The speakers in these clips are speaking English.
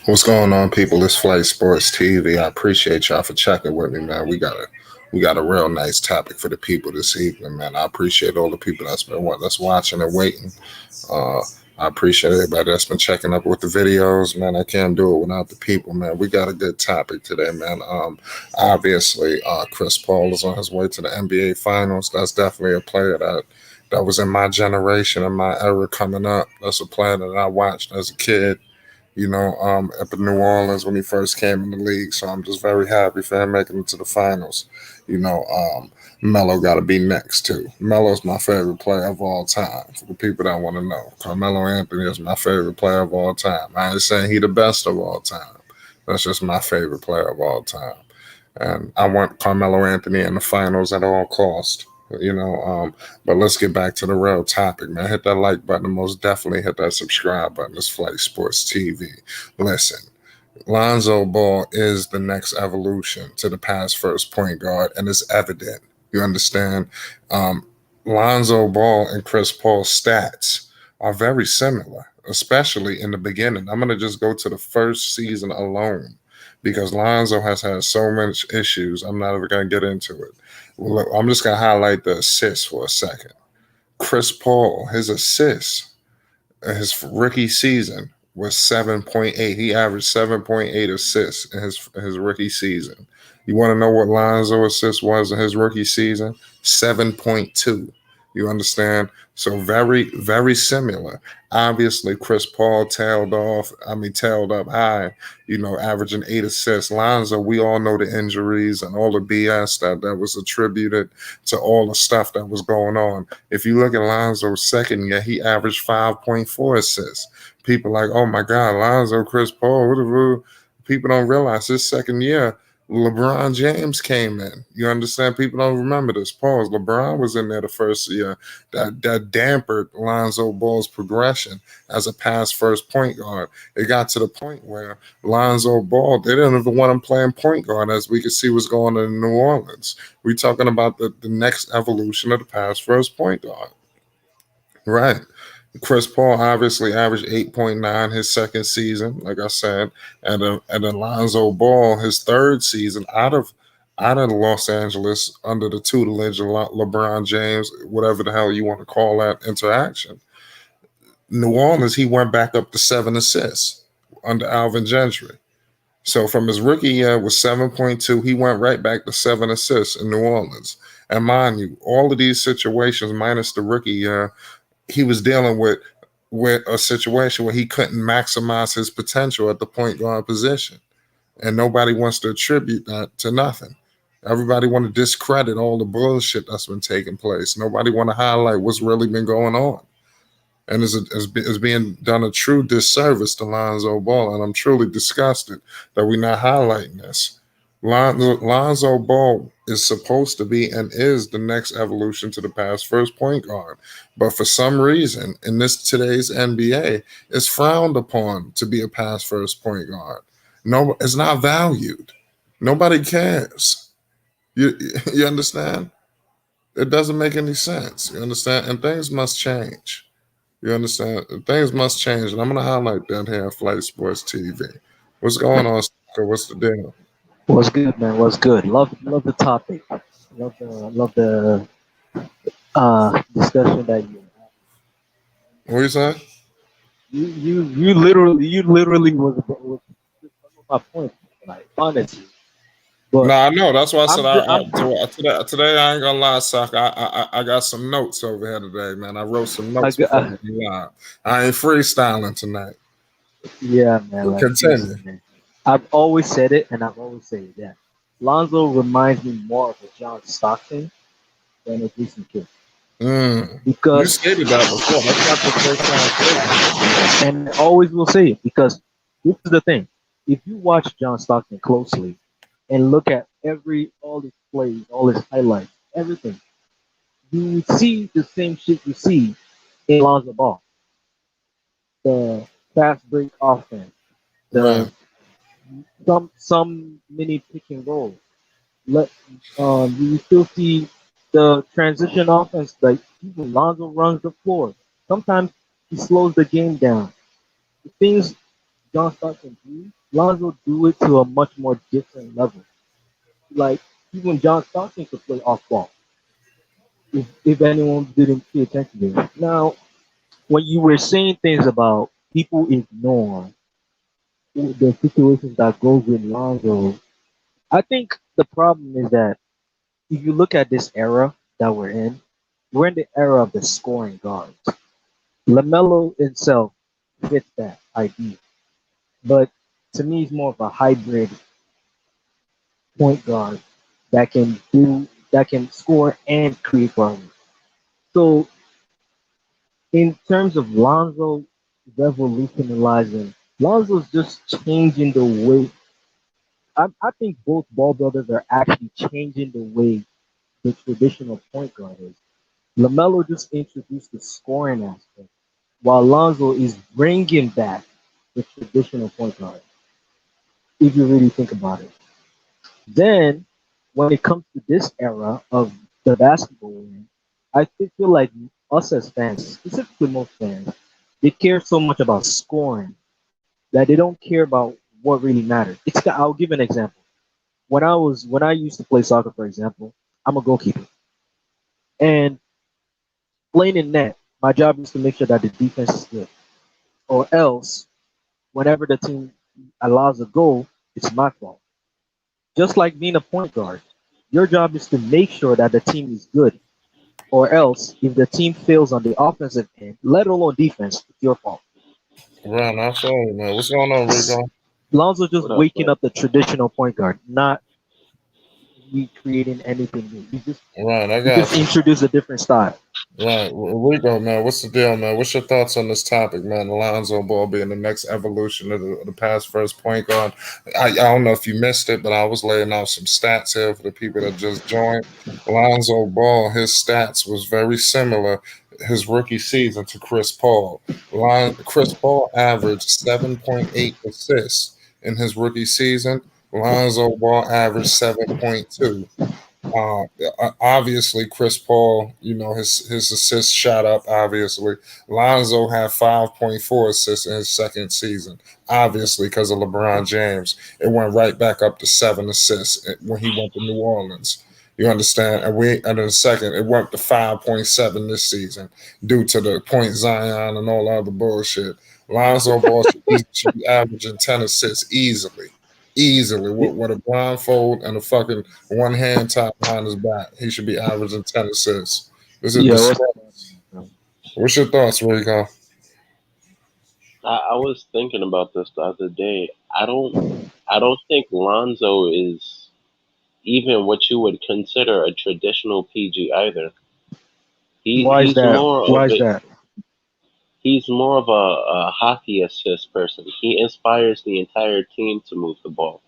What's going on, people? It's Flight Sports TV. I appreciate y'all for checking with me, man. We got a real nice topic for the people this evening, man. I appreciate all the people that's watching and waiting. Uh, I appreciate everybody that's been checking up with the videos, man. I can't do it without the people, man. We got a good topic today, man. Obviously, Chris Paul is on his way to the NBA Finals. That's definitely a player that was in my generation and my era coming up. That's a player that I watched as a kid, up in New Orleans when he first came in the league. So I'm just very happy for him making it to the finals. You know, Melo got to be next too. Melo's my favorite player of all time. For the people that want to know, Carmelo Anthony is my favorite player of all time. I ain't saying he the best of all time. That's just my favorite player of all time. And I want Carmelo Anthony in the finals at all cost. You know, but let's get back to the real topic, man. Hit that like button. Most definitely hit that subscribe button. It's Flight Sports TV. Listen, Lonzo Ball is the next evolution to the pass first point guard, and it's evident. You understand? Lonzo Ball and Chris Paul's stats are very similar, especially in the beginning. I'm going to just go to the first season alone because Lonzo has had so much issues. I'm not ever going to get into it. Look, I'm just going to highlight the assists for a second. Chris Paul, his assists, his rookie season was 7.8. He averaged 7.8 assists in his rookie season. You want to know what Lonzo assist was in his rookie season? 7.2. You understand? So very, very similar. Obviously, Chris Paul tailed up high, averaging 8 assists. Lonzo, we all know the injuries and all the BS that was attributed to all the stuff that was going on. If you look at Lonzo's second year, he averaged 5.4 assists. People like, oh my God, Lonzo, Chris Paul, whatever. People don't realize his second year, LeBron James came in. You understand? People don't remember this. Pause. LeBron was in there the first year. That dampened Lonzo Ball's progression as a pass first point guard. It got to the point where Lonzo Ball, they didn't even want him playing point guard, as we could see what's going on in New Orleans. We're talking about the next evolution of the pass first point guard. Right. Chris Paul obviously averaged 8.9 his second season, like I said, and Lonzo Ball his third season out of Los Angeles under the tutelage of LeBron James, whatever the hell you want to call that interaction. New Orleans, he went back up to 7 assists under Alvin Gentry. So from his rookie year with 7.2, he went right back to 7 assists in New Orleans. And mind you, all of these situations, minus the rookie year, he was dealing with a situation where he couldn't maximize his potential at the point guard position. And nobody wants to attribute that to nothing. Everybody want to discredit all the bullshit that's been taking place. Nobody want to highlight what's really been going on. And it's being done a true disservice to Lonzo Ball. And I'm truly disgusted that we're not highlighting this. Lonzo Ball is supposed to be and is the next evolution to the pass first point guard. But for some reason, in today's NBA, it's frowned upon to be a pass first point guard. No, it's not valued. Nobody cares. You understand? It doesn't make any sense. You understand? And things must change. You understand? Things must change. And I'm going to highlight that here at Flight Sports TV. What's going on, Stalker? What's the deal? What's good, man? What's good? Love the topic. Love the discussion that you What you say? you literally was some of my points, like honestly. No, But I know. That's why I said I'm just today I ain't gonna lie, Sock. I got some notes over here today, man. I wrote some I notes got, before we live. I ain't freestyling tonight. yeah, man. Like Continue. listen, man. I've always said it, and I've always said it. That Lonzo reminds me more of a John Stockton than a Jason Kidd You because, stated that before. That's not the first time I said and I always will say it because this is the thing. If you watch John Stockton closely and look at all his plays, all his highlights, everything, you see the same shit you see in Lonzo Ball. The fast break offense, it. the Right. some mini pick and roll. Let you still see the transition offense, like even Lonzo runs the floor. Sometimes he slows the game down. The things John Stockton do, Lonzo do it to a much more different level. Like even John Stockton could play off ball if anyone didn't pay attention to it. Now, when you were saying things about people ignore the situations that goes with Lonzo, I think the problem is that if you look at this era that we're in the era of the scoring guards. LaMelo himself fits that idea, but to me, he's more of a hybrid point guard that can score and create for others. So, in terms of Lonzo revolutionizing, Lonzo's just changing the way. I think both ball brothers are actually changing the way the traditional point guard is. LaMelo just introduced the scoring aspect, while Lonzo is bringing back the traditional point guard, if you really think about it. Then, when it comes to this era of the basketball we're in, I still feel like us as fans, specifically most fans, they care so much about scoring that they don't care about what really matters. I'll give an example. When I used to play soccer, for example, I'm a goalkeeper, and playing in net, my job is to make sure that the defense is good, or else whenever the team allows a goal, it's my fault. Just like being a point guard, your job is to make sure that the team is good, or else if the team fails on the offensive end, let alone defense, it's your fault. Right, I feel you, man. What's going on, Rico? Lonzo just What up, waking man? up the traditional point guard, not recreating anything new. Right, I You just got you. introduce a different style. Right, Rico, man. What's the deal, man? What's your thoughts on this topic, man? Alonzo Ball being the next evolution of the past first point guard. I don't know if you missed it, but I was laying out some stats here for the people that just joined. Alonzo Ball, his stats was very similar his rookie season to Chris Paul. Chris Paul averaged 7.8 assists in his rookie season. Lonzo Ball averaged 7.2. Obviously, Chris Paul, his assists shot up. Obviously, Lonzo had 5.4 assists in his second season. Obviously, because of LeBron James, it went right back up to 7 assists when he went to New Orleans. You understand? And in the second, it went to 5.7 this season due to the point Zion and all the other bullshit. Lonzo Ball should be averaging 10 assists easily, easily with a blindfold and a fucking one hand tied behind his back. He should be averaging 10 assists. This is Yeah, what's disgrace. What's your thoughts, Rico? I was thinking about this the other day. I don't think Lonzo is even what you would consider a traditional PG either. He why is he's that? more of Why is a that? he's more of a hockey assist person. He inspires the entire team to move the ball.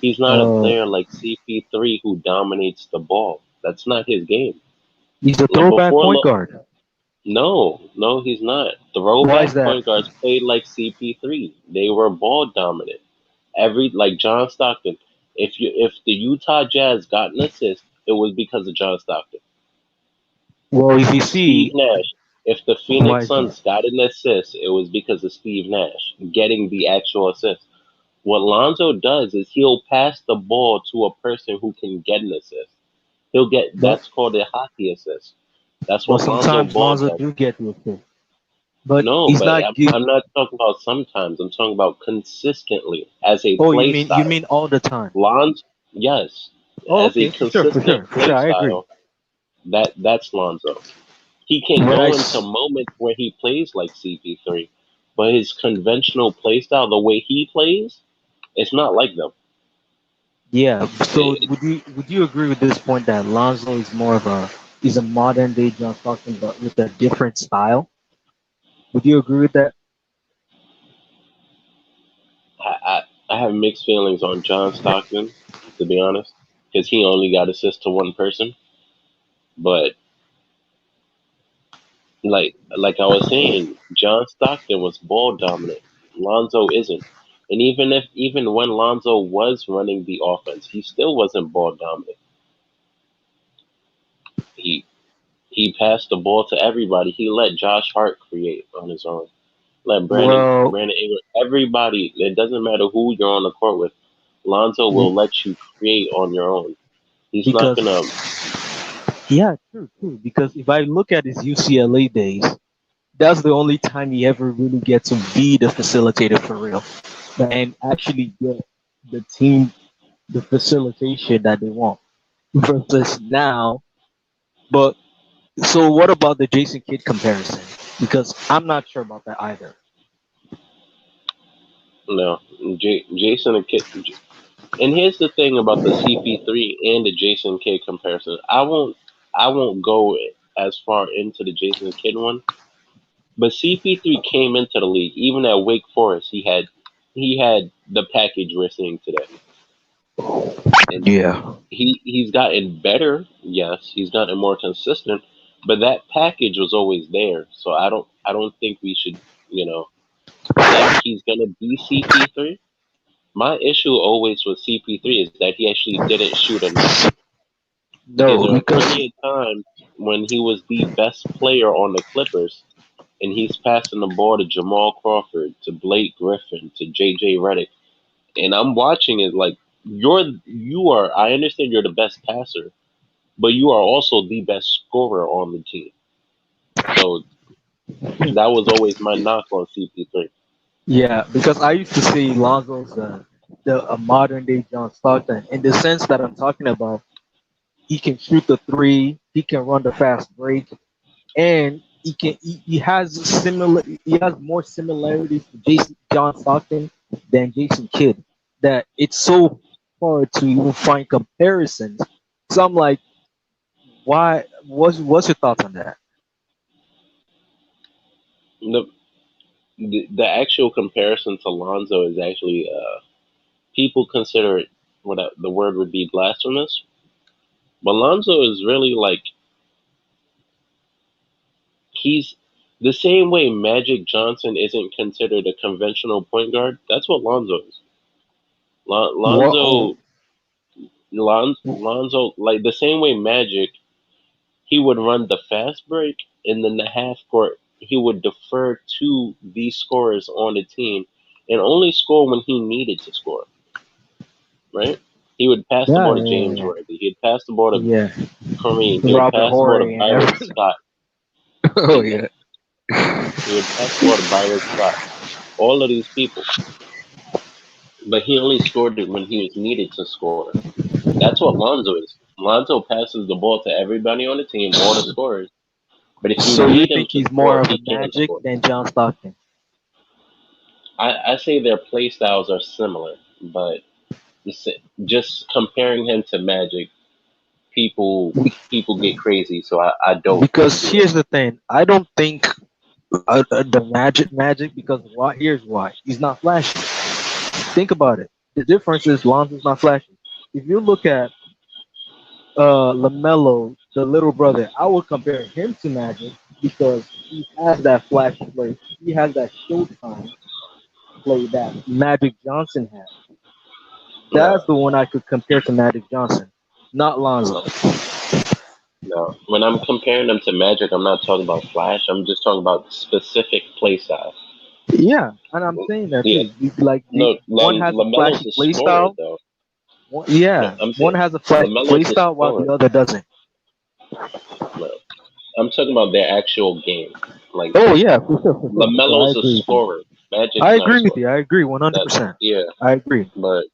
He's not a Uh, player like CP3 who dominates the ball. That's not his game. he's a Like throwback before, point guard. no, he's not. Why is Throwback that? point guards played like CP3. They were ball dominant. Every like John Stockton. If the Utah Jazz got an assist, it was because of John Stockton. Well, if you Steve see, Nash. If the why Phoenix is that? Suns got an assist, it was because of Steve Nash getting the actual assist. What Lonzo does is he'll pass the ball to a person who can get an assist. He'll get But that's called a hockey assist. That's but what Lonzo sometimes Ball Lonzo does. do get to assist, but No, he's but not give. I'm not talking about sometimes. I'm talking about consistently as a Oh, play you style. mean all the time? Lonzo, yes, Oh, as a okay, consistent for sure. play I agree. style, that's Lonzo. He can But go into moments where he plays like CP3, but his conventional play style, the way he plays, it's not like them. yeah. So It, would you agree with this point that Lonzo is more of a is a modern day John Stockton, but with a different style? Would you agree with that? I have mixed feelings on John Stockton, to be honest, because he only got assists to one person. But like I was saying, John Stockton was ball dominant. Lonzo isn't. And even when Lonzo was running the offense, he still wasn't ball dominant. He he passed the ball to everybody. He let Josh Hart create on his own. Like Well, Brandon Ingram, everybody. It doesn't matter who you're on the court with. Lonzo will let you create on your own. He's not because gonna. yeah, true, true. Because if I look at his UCLA days, that's the only time he ever really get to be the facilitator for real and actually get the team the facilitation that they want. Versus now, but so what about the Jason Kidd comparison? Because I'm not sure about that either. No, Jason and Kid. And here's the thing about the CP3 and the Jason Kidd comparison. I won't go as far into the Jason Kidd one, but CP3 came into the league even at Wake Forest. He had the package we're seeing today, and Yeah. he's gotten better. Yes, he's gotten more consistent, but that package was always there. So I don't think we should you know think he's gonna be CP3. My issue always with CP3 is that he actually didn't shoot enough. Because No, there are because plenty of times when he was the best player on the Clippers and he's passing the ball to Jamal Crawford, to Blake Griffin, to JJ Redick. And I'm watching it like you are I understand you're the best passer, but you are also the best scorer on the team. So that was always my knock on CP3. yeah, because I used to say Lonzo's the a modern day John Stockton in the sense that I'm talking about. He can shoot the three, he can run the fast break, and he has similar he has more similarities to Jason John Stockton than Jason Kidd that it's so hard to even find comparisons. So I'm like, why? What's your thoughts on that? The, the actual comparison to Lonzo is actually people consider it what the word would be blasphemous. But Lonzo is really like he's the same way Magic Johnson isn't considered a conventional point guard. That's what Lonzo is. What? Lonzo, like the same way Magic, he would run the fast break, and then the half court he would defer to the scorers on the team, and only score when he needed to score. Right? He would pass the Yeah, ball to yeah, James yeah, Worthy. He'd pass the ball to yeah. Kareem. He would Robert pass the ball to Horry and Byron everything. Scott. Oh yeah. Exactly. He would pass the ball to Byron Scott. All of these people, but he only scored it when he was needed to score. That's what Lonzo is. Lonzo passes the ball to everybody on the team, all the scorers. But if you So you need him think to he's more score, of a he can't Magic score. than John Stockton? I say their play styles are similar, but just comparing him to Magic, people people get crazy. So I don't Because do it. here's the thing, I don't think the Magic because why? Here's why. He's not flashy. Think about it. The difference is Lonzo's not flashy. If you look at Lamelo, the little brother, I would compare him to Magic because he has that flash play. He has that Showtime play that Magic Johnson had. No, That's the one I could compare to Magic Johnson, not Lonzo. no. When I'm comparing them to Magic, I'm not talking about Flash. I'm just talking about specific play style. Yeah, and I'm saying that Yeah, too. Like no. one has a Lamelo's flashy a play scorer, style. though. One, No, yeah, I'm one saying has a flashy play Lamelo's a style while the scorer. other doesn't. No, I'm talking about their actual game. Like Oh yeah, for sure, for sure, for sure. I Lamelo's a agree with you. scorer. Magic's I not a agree with scorer. you. I agree 100. That percent yeah, I agree but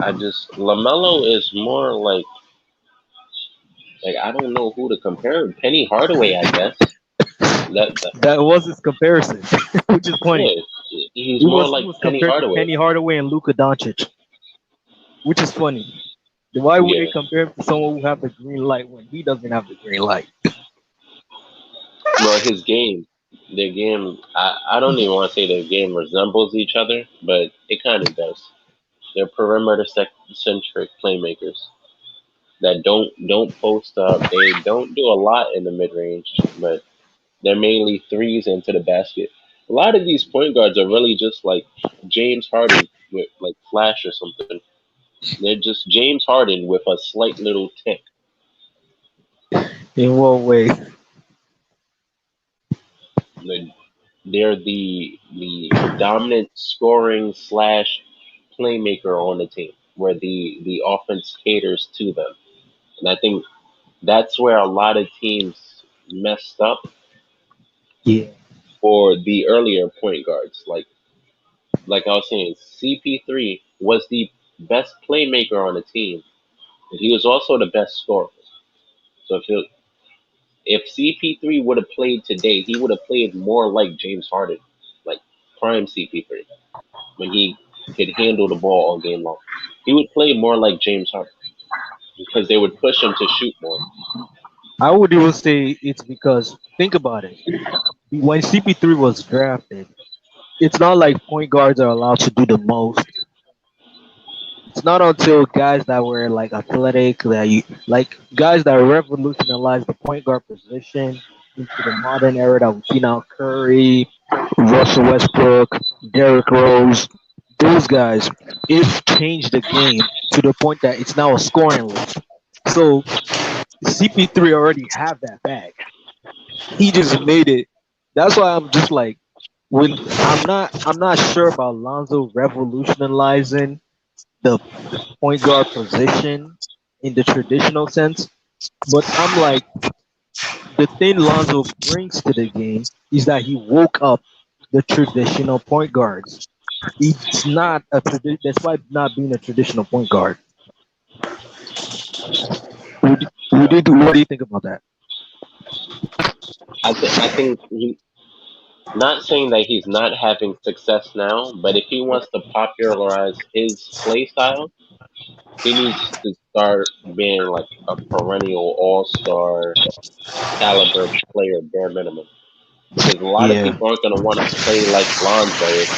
I just Lamelo is more like I don't know who to compare. Penny Hardaway, I guess. That that was his comparison, which is funny. yeah, he's more He like was Penny compared to Hardaway. Penny Hardaway and Luka Doncic, which is funny. Why would they Yeah, compare him to someone who have the green light when he doesn't have the green light? well, his game, their game. I don't even want to say their game resembles each other, but it kind of does. They're perimeter centric playmakers that don't post up. They don't do a lot in the mid range, but they're mainly threes into the basket. A lot of these point guards are really just like James Harden with like flash or something. They're just James Harden with a slight little tick. In what way? They're the dominant scoring slash playmaker on the team, where the offense caters to them. And I think that's where a lot of teams messed up Yeah, for the earlier point guards. Like I was saying, CP3 was the best playmaker on the team, and he was also the best scorer. So if CP3 would have played today, he would have played more like James Harden, like prime CP3, when he could handle the ball all game long. He would play more like James Harden because they would push him to shoot more. I would even say it's because think about it. When CP3 was drafted, it's not like point guards are allowed to do the most. It's not until guys that were like athletic that you like guys that revolutionized the point guard position into the modern era that we see now. Curry, Russell Westbrook, Derrick Rose, those guys, it's changed the game to the point that it's now a scoring league. So CP3 already have that bag. He just made it. That's why I'm just like when I'm not sure about Lonzo revolutionizing the point guard position in the traditional sense, but I'm like the thing Lonzo brings to the game is that he woke up the traditional point guards. It's not a despite not being a traditional point guard. Yeah. What do you think about that? I think not saying that he's not having success now, but if he wants to popularize his play style, he needs to start being like a perennial all star caliber player bare minimum. Because a lot of Yeah. people aren't gonna want to play like Lonzo if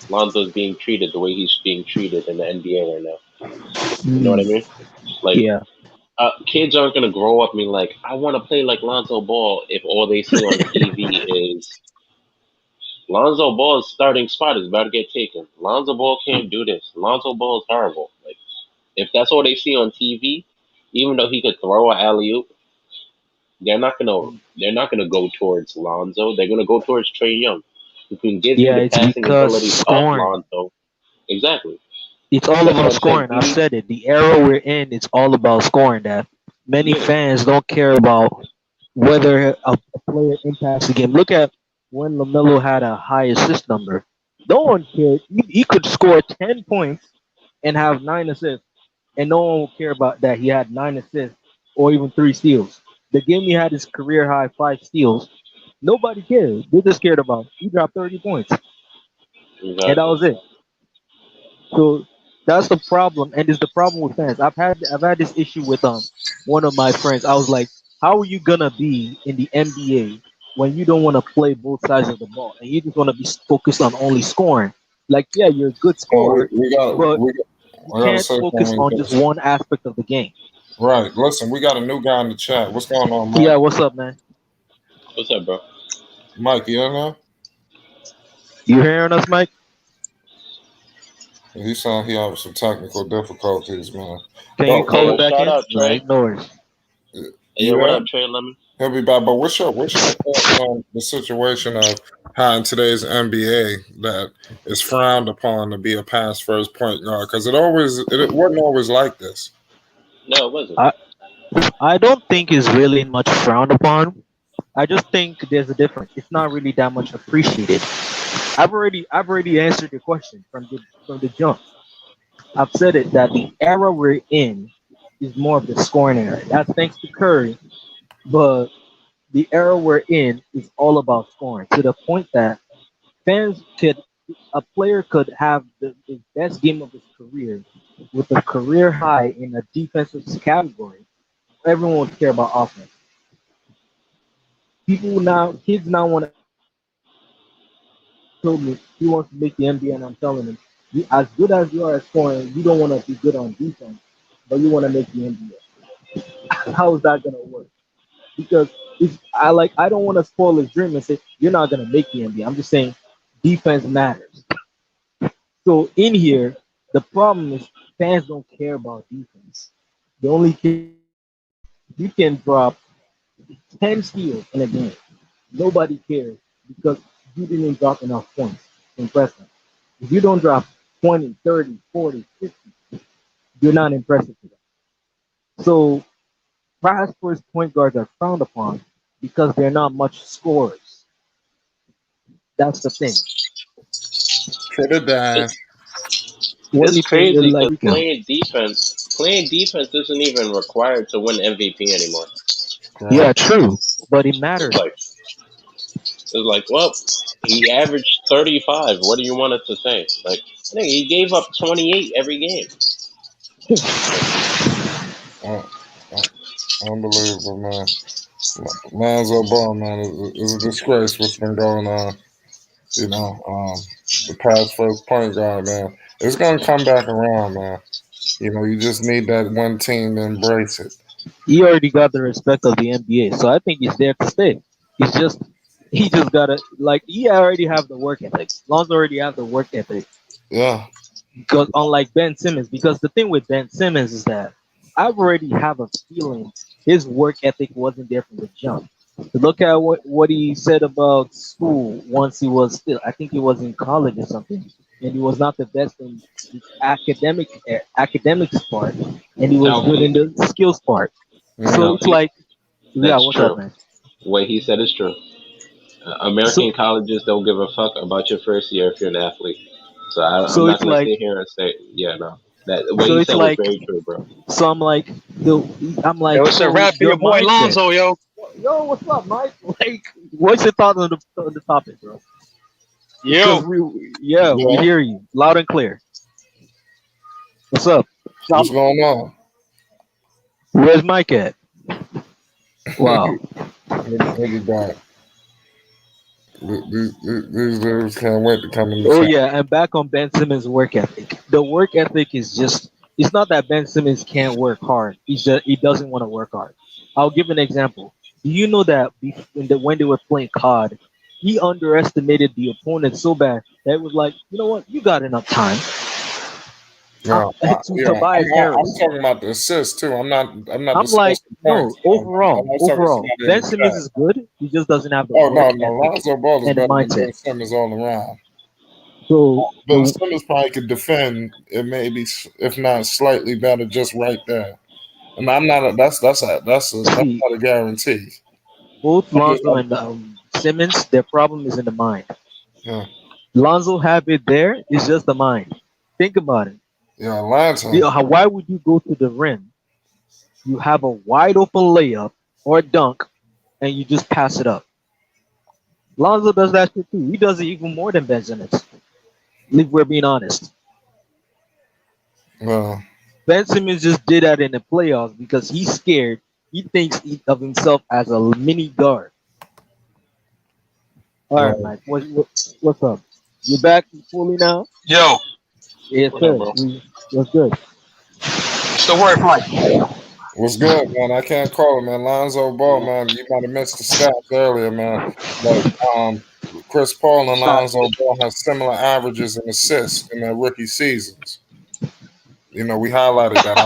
Lonzo's being treated the way he's being treated in the NBA right now. You know what I Mm, mean? Like yeah. kids aren't gonna grow up and be like, I want to play like Lonzo Ball if all they see on TV is Lonzo Ball's starting spot is about to get taken. Lonzo Ball can't do this. Lonzo Ball is horrible. Like if that's all they see on TV, even though he could throw an alley oop, they're not gonna go towards Lonzo. They're gonna go towards Trey Young, who can give you Yeah, the it's passing because abilities of scoring. Lonzo. Exactly. It's all That's what about I'm saying. scoring. He I've needs said it. The era we're in, it's all about scoring. That many yeah, fans don't care about whether a player impacts the game. Look at when Lamelo had a high assist number. No one cared. He could score 10 points and have 9 assists, and no one will care about that. He had 9 assists or even 3 steals. The game he had his career high 5 steals. Nobody cared. They just cared about he dropped 30 points, and that exactly. was it. So that's the problem, and it's the problem with fans. I've had this issue with one of my friends. I was like, how are you gonna be in the NBA when you don't want to play both sides of the ball and you just want to be focused on only scoring? Like, yeah, you're a good Well, scorer, but you we got to can't say focus something. on just one aspect of the game. Right. Listen, we got a new guy in the chat. What's going on, Mike? Yeah, what's up, man? What's up, bro? Mike, you in there? You hearing us, Mike? He sound he having some technical difficulties, man. Can you But Hey, call yo, it back shout in? out Nah, Trey. ignore it. Hey, you yo, what there? up, Trey Lemon? He'll be back. But what's your thoughts on the situation of how in today's NBA that is frowned upon to be a pass first point guard? Because it wasn't always like this. No, it wasn't. I I don't think it's really much frowned upon. I just think there's a difference. It's not really that much appreciated. I've already answered your question from the jump. I've said it that the era we're in is more of the scoring era. That's thanks to Curry, but the era we're in is all about scoring to the point that fans could a player could have the best game of his career with a career high in a defensive category. Everyone would care about offense. Kids now want to told me he wants to make the NBA, and I'm telling him, as good as you are at scoring, you don't want to be good on defense, but you want to make the NBA. How is that gonna work? Because I don't want to spoil his dream and say you're not gonna make the NBA. I'm just saying defense matters. So in here, the problem is fans don't care about defense. They only care. You can drop 10 steals in a game. Nobody cares. because you didn't drop enough points to impress them. If you don't drop 20, 30, 40, 50, you're not impressive to them. So fast first point guards are frowned upon because they're not much scorers. That's the thing. For the dime. What do It's you think? crazy Like because weekend? playing defense isn't even required to win MVP anymore. Yeah, Right. true, but it It's matters. like well, he averaged 35. What do you want it to say? Like, I think he gave up 28 every game. Uh, uh, unbelievable, man. Lonzo Ball, man, is a disgrace what's been going on. You know, the past first point guard, man. It's gonna come back around, man. You know, you just need that one team to embrace it. He already got the respect of the NBA, so I think he's there to stay. He's just he just gotta like he already have the work ethic. Lonzo already have the work ethic Yeah, because unlike Ben Simmons, because the thing with Ben Simmons is that I already have a feeling his work ethic wasn't there from the jump. Look at what he said about school once he was still I think he was in college or something, and he was not the best in his academics part, and he was good Okay, in the skills part. So mm, it's like, yeah, that's what's up, true. man? What he said is true. So American colleges don't give a fuck about your first year if you're an athlete. So I'm so not it's gonna like sit here and say, yeah, no. That what so he it's said was like very true, bro. so the Yo, it's a so wrap for your your boy mindset. Lonzo, yo. Yo, what's up, Mike? Like, what's your thoughts on the topic, bro? Because Yo. we yeah. hear you loud and clear. What's up? What's going on? Where's Mike at? Wow. He'll be back. These dudes can't wait to come in the Oh chat. yeah, and back on Ben Simmons' work ethic. The work ethic is just it's not that Ben Simmons can't work hard. He's just he doesn't want to work hard. I'll give an example. Do you know that when they were playing COD, he underestimated the opponent so bad that it was like, you know what, you got enough time. Yeah, To yeah. Tobias I'm Harris. talking about the assist too. I'm not I'm like, discussing no, points. I overall, was talking to overall, somebody in Ben the Simmons chat. is good. He just doesn't have the Oh work no, ethic Lonzo Ball is and the better than mindset. Ben Simmons all around. So Ben the Simmons probably could defend. It may be, if not slightly better, just right there. And I'm not. That's see not a guarantee. both I'm just, Lonzo and Simmons, their problem is in the mind. yeah, Lonzo have it there. It's just the mind. Think about it. yeah. Atlanta. Why would you go to the rim? You have a wide open layup or dunk, and you just pass it up. Lonzo does that shit too. He does it even more than Ben Simmons. If we're being honest, Well, Ben Simmons just did that in the playoffs because he's scared. He thinks of himself as a mini guard. All right, well, Mike. What's up? You back fully now? Yo. Yes, What up, sir. bro? What's good? It's the word fight. what's good, man? I can't call it, man. Lonzo Ball, man. You might have missed the stats earlier, man. But Chris Paul and Lonzo Ball have similar averages and assists in their rookie seasons. You know, we highlighted that.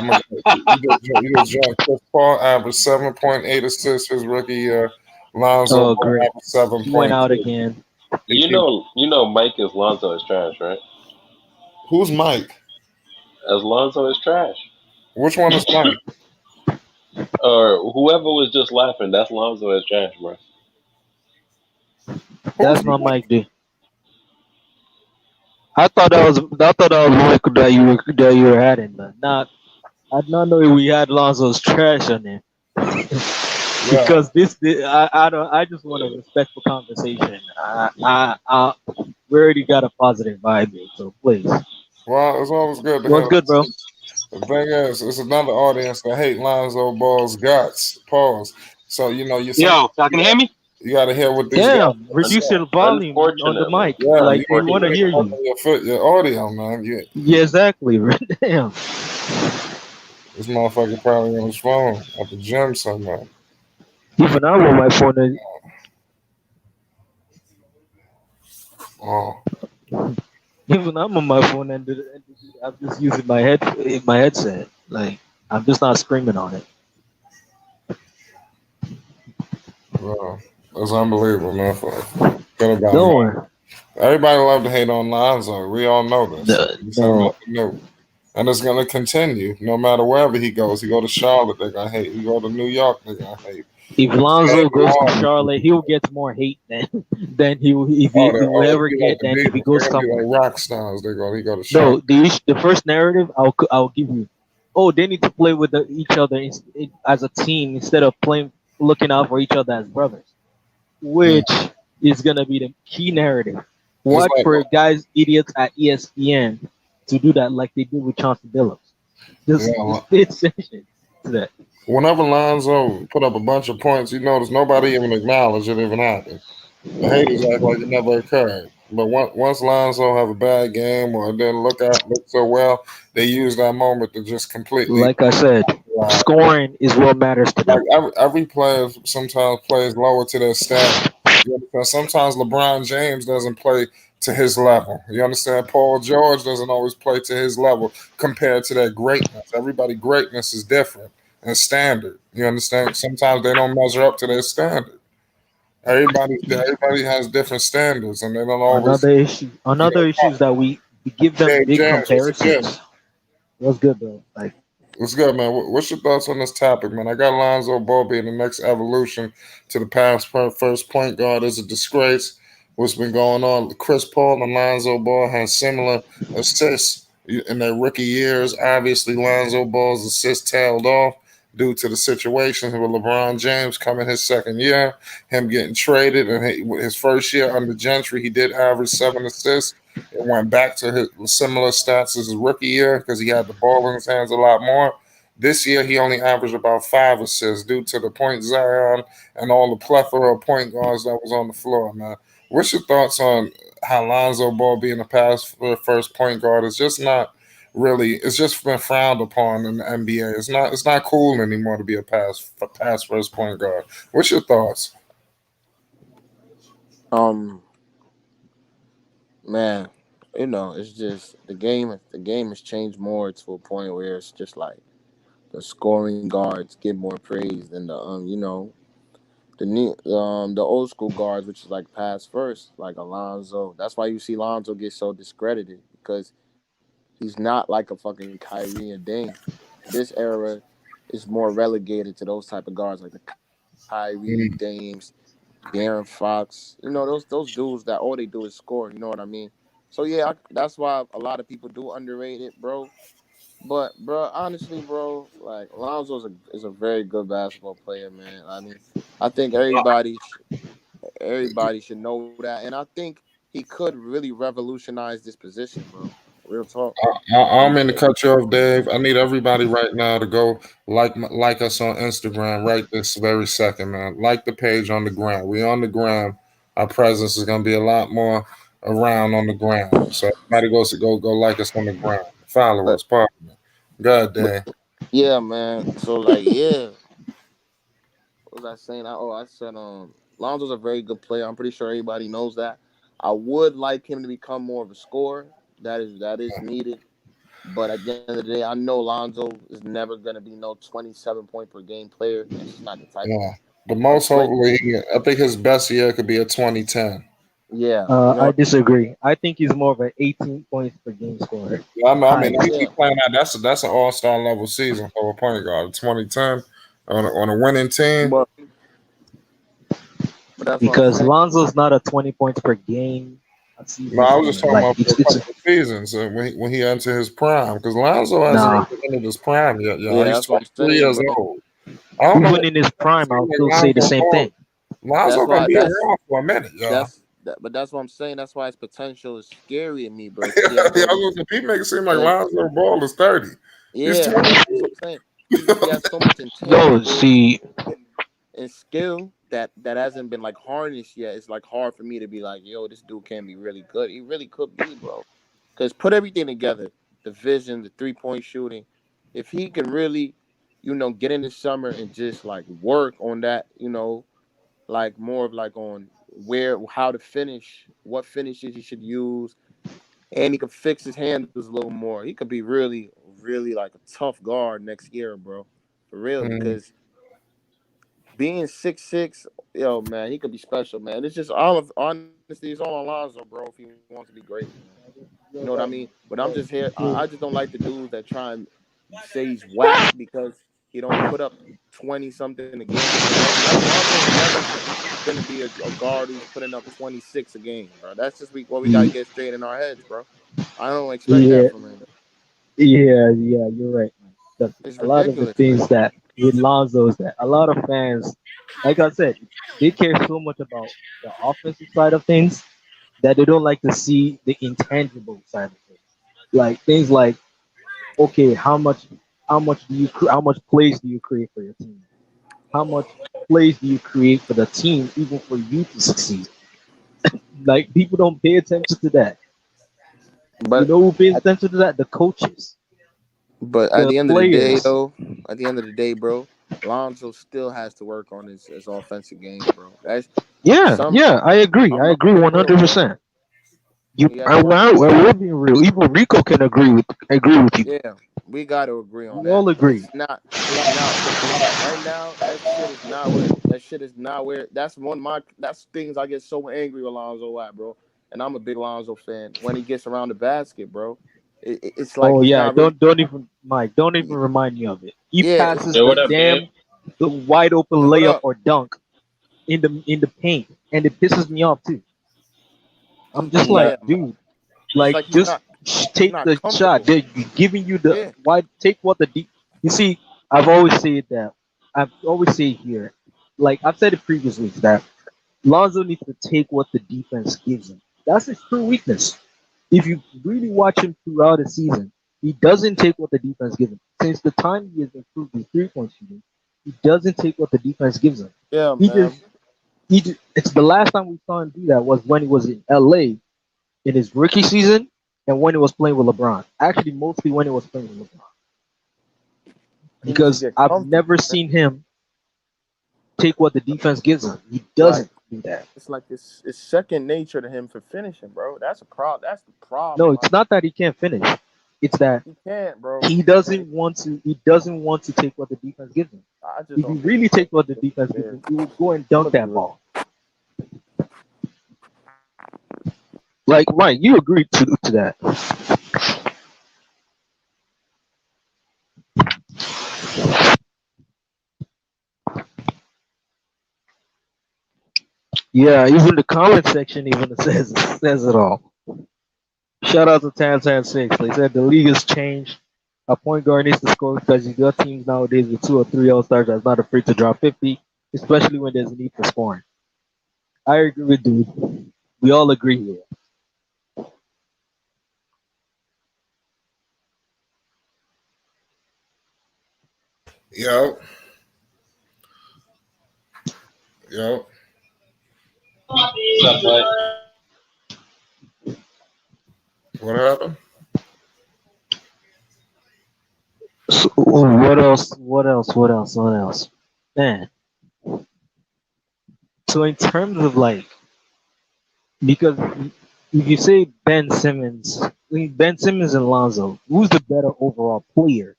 You just joined Chris Paul averaged 7.8 assists his rookie year. Lonzo Oh, Ball great. averaged He went out 7.2. again. You know, Mike is Lonzo is trash, right? Who's Mike? As Lonzo is trash, Which one is Mike? or whoever was just laughing, that's Lonzo is trash, bro. Who's That's not Mike? Mike D. I thought that was Mike that you were adding, but not. I did not know we had Lonzo's trash on there Yeah. because I don't I just want a respectful conversation. We already got a positive vibe here, so please. Well, it's always good to hear What's good, bro? that. The thing is, it's another audience that hate Lonzo Ball's guts. Pause. So you know, Yo, y'all can hear me? you got to hear what these guys Damn, have to reduce say. your volume on the Unfortunately, mic. Yeah, Like we you want to need hear unfortunately, to you. open your audio, man. Yeah, exactly. Damn. This motherfucker probably on his phone at the gym somewhere. Even I want my phone. Oh, Even I'm on my phone and I'm just using my headset. Like I'm just not screaming on it. yeah. That's unbelievable, man. What about Don't Mo? worry. Everybody love to hate on Lonzo. We all know this. No, This ain't no. nothing new. And it's gonna continue no matter wherever he goes. He go to Charlotte, they're gonna hate. He go to New York, they're gonna hate. If It's Lonzo New goes to Orleans. Charlotte, he'll get more hate than than he will They're ever gonna be like get the than if he Beatles. They're goes gonna be somewhere. like rock stars. He go to Charlotte. No, the first narrative I'll give you. Oh, they need to play with each other as a team instead of playing looking out for each other as brothers, Yeah. which is gonna be the key narrative. It's Watch like for guys idiots at ESPN to do that like they did with Chauncey Billups. yeah, Just pay attention to that. whenever Lonzo put up a bunch of points, you notice nobody even acknowledged it even happened. The haters act like it never occurred. But once Lonzo have a bad game or it didn't look so well, they use that moment to just completely Like I said, lie. scoring is what matters to Like them. every player sometimes plays lower to their standard. You understand? Sometimes LeBron James doesn't play to his level. You understand? Paul George doesn't always play to his level compared to their greatness. Everybody greatness is different and standard. You understand? Sometimes they don't measure up to their standard. Everybody has different standards, and they don't always. You Another issue is that we give them Dave big James, what's good? comparisons. What's good, bro? Like What's good, man? What's your thoughts on this topic, man? I got Lonzo Ball being the next evolution to the past first point guard is a disgrace. What's been going on? Chris Paul and Lonzo Ball has similar assists in their rookie years. Obviously, Lonzo Ball's assists tailed off due to the situation with LeBron James coming his second year, him getting traded, and his first year under Gentry, he did average 7 assists. It went back to his similar stats as his rookie year because he had the ball in his hands a lot more. This year, he only averaged about 5 assists due to the point Zion and all the plethora of point guards that was on the floor, man. What's your thoughts on how Lonzo Ball being a pass first point guard is just not really? It's just been frowned upon in the NBA. It's not cool anymore to be a pass first point guard. What's your thoughts? Um, man, it's just the game. The game has changed more to a point where it's just like the scoring guards get more praise than the old school guards, which is like pass first, like Alonzo. That's why you see Alonzo get so discredited because he's not like a fucking Kyrie and Dame. This era is more relegated to those type of guards like the Kyrie, Mm, Dames, Darren Fox. Those dudes that all they do is score. You know what I mean? So yeah, that's why a lot of people do underrate it, bro. But bro, honestly, bro, like Lonzo is a very good basketball player, man. I mean, I think everybody should know that, and I think he could really revolutionize this position, bro. Real talk. I He don't mean to could. cut you off, Dave. I need everybody right now to go like us on Instagram right this very second, man. Like the page on the gram. We on the gram. Our presence is gonna be a lot more around on the gram. So everybody goes to go like us on the gram. Follow But us, partner. God, but Dave. yeah, man. So like yeah, what was I saying? I said Lonzo's a very good player. I'm pretty sure everybody knows that. I would like him to become more of a scorer. That is needed. But at the end of the day, I know Lonzo is never gonna be no 27 point per game player. That's just not the type Yeah. The of most player. hopefully, I think his best year could be a 2010. Yeah, you know I what disagree. I think he's more of an 18 points per game scorer. Yeah, I know. I mean, Highest. he yeah. playing that. That's an all star level season for a point guard. 2010 on a winning team. But but that's what I'm Because saying. Lonzo's not a 20 points per game a No, season I was just scorer. talking Like about for a it's couple of seasons when he entered his prime. Because Lonzo hasn't nah. even entered his prime yet, y'all. Yeah, He's that's what I'm 23 saying, years bro. old. I don't know Even what in his it prime, seems I'll like still say the Lonzo same Ball. thing. Lonzo That's gonna why be around for a minute, y'all. but that's what I'm saying. That's why his potential is scary in me, bro. Because he Yeah, has so much. the people make it seem like And Lonzo Ball is 30. He's yeah, 20. that's what I'm saying. He has so much No, intangibles see, and skill that hasn't been like harnessed yet. It's like hard for me to be like, yo, this dude can be really good. He really could be, bro. Because put everything together, the vision, the 3 point shooting. If he can really, get in the summer and just like work on that, like more of like on how to finish, what finishes he should use, and he can fix his handles a little more. He could be really, really like a tough guard next year, bro. For real, Mm, because being 6'6", yo man, he could be special, man. It's just all of honesty. It's all on Lonzo, bro. If he wants to be great, man. You know what I You're mean? right, man. But I'm You're just right. here. I Because just don't like the dudes that try and say he's whack because he don't put up 20 something a game. Lonzo's never gonna be a guard who's putting up 26 a game, bro. That's just what we gotta Ye- get straight in our heads, bro. I don't expect that yeah, from him. yeah, you're right, man. Because It's a lot of the ridiculous, man. things that with Lonzo is that a lot of fans, like I said, they care so much about the offensive side of things that they don't like to see the intangible side of things. Like things like, okay, how much plays do you create for your team? How much plays do you create for the team, even for you to succeed? Like people don't pay attention to that. You But know who pays attention to that? The coaches, at the the end of the day, players. though, at the end of the day, bro, Lonzo still has to work on his offensive game, bro. That's Yeah, some. yeah, I agree. I I'm agree being real, bro. 100%. You, He has to work on his I game. will be real. Even Rico can agree with you. Yeah, we got to agree on We that. all agree. It's not right now. That shit is not where. That shit is not where. That's one of my. That's things I get so angry with Lonzo at, bro. And I'm a big Lonzo fan. When he gets around the basket, bro, it's like Oh he's yeah, not really. don't even Mike. Don't even remind me of it. He Yeah, it's passes Yo, the what up, Gabe? damn the wide open what layup up. or dunk in the paint, and it pisses me off too. I'm just like, Yeah, Nah, man. dude, It's like like just he's take not the shot. comfortable. They're giving you the Yeah, why take what the deep. You see, I've always said that. I've always say here, like I've said it previously, that Lonzo needs to take what the defense gives him. That's his true weakness. If you really watch him throughout the season, he doesn't take what the defense gives him. Since the time he has improved his 3 point shooting, he doesn't take what the defense gives him. yeah, He just man. it's the last time we saw him do that was when he was in LA in his rookie season and when he was playing with LeBron. Actually, mostly when he was playing with LeBron. He needs to Because get I've comfortable, never man. seen him take what the defense gives him. He Like doesn't do that. it's like it's second nature to him for finishing, bro. That's a problem. That's the No, problem. it's not that he can't finish. It's that He can't, bro. he He can't. doesn't want to. He doesn't want to take what the defense gives him. I just If he don't think really it's take that what the defense gives fair. him, he will go and I'm dunk gonna be that real. ball. Like Mike, you agreed to that. Yeah, even the comment section even says it all. Shout out to Tan 6. They said the league has changed. A point guard needs to score because you got teams nowadays with 2 or 3 All Stars that's not afraid to drop 50, especially when there's a need for scoring. I agree with dude. We all agree here. Yo, yo, what's up, boy? what happened? So, what else? What else? What else? What else? Man. So in terms of like, because if you say Ben Simmons, I mean, Ben Simmons and Lonzo, who's the better overall player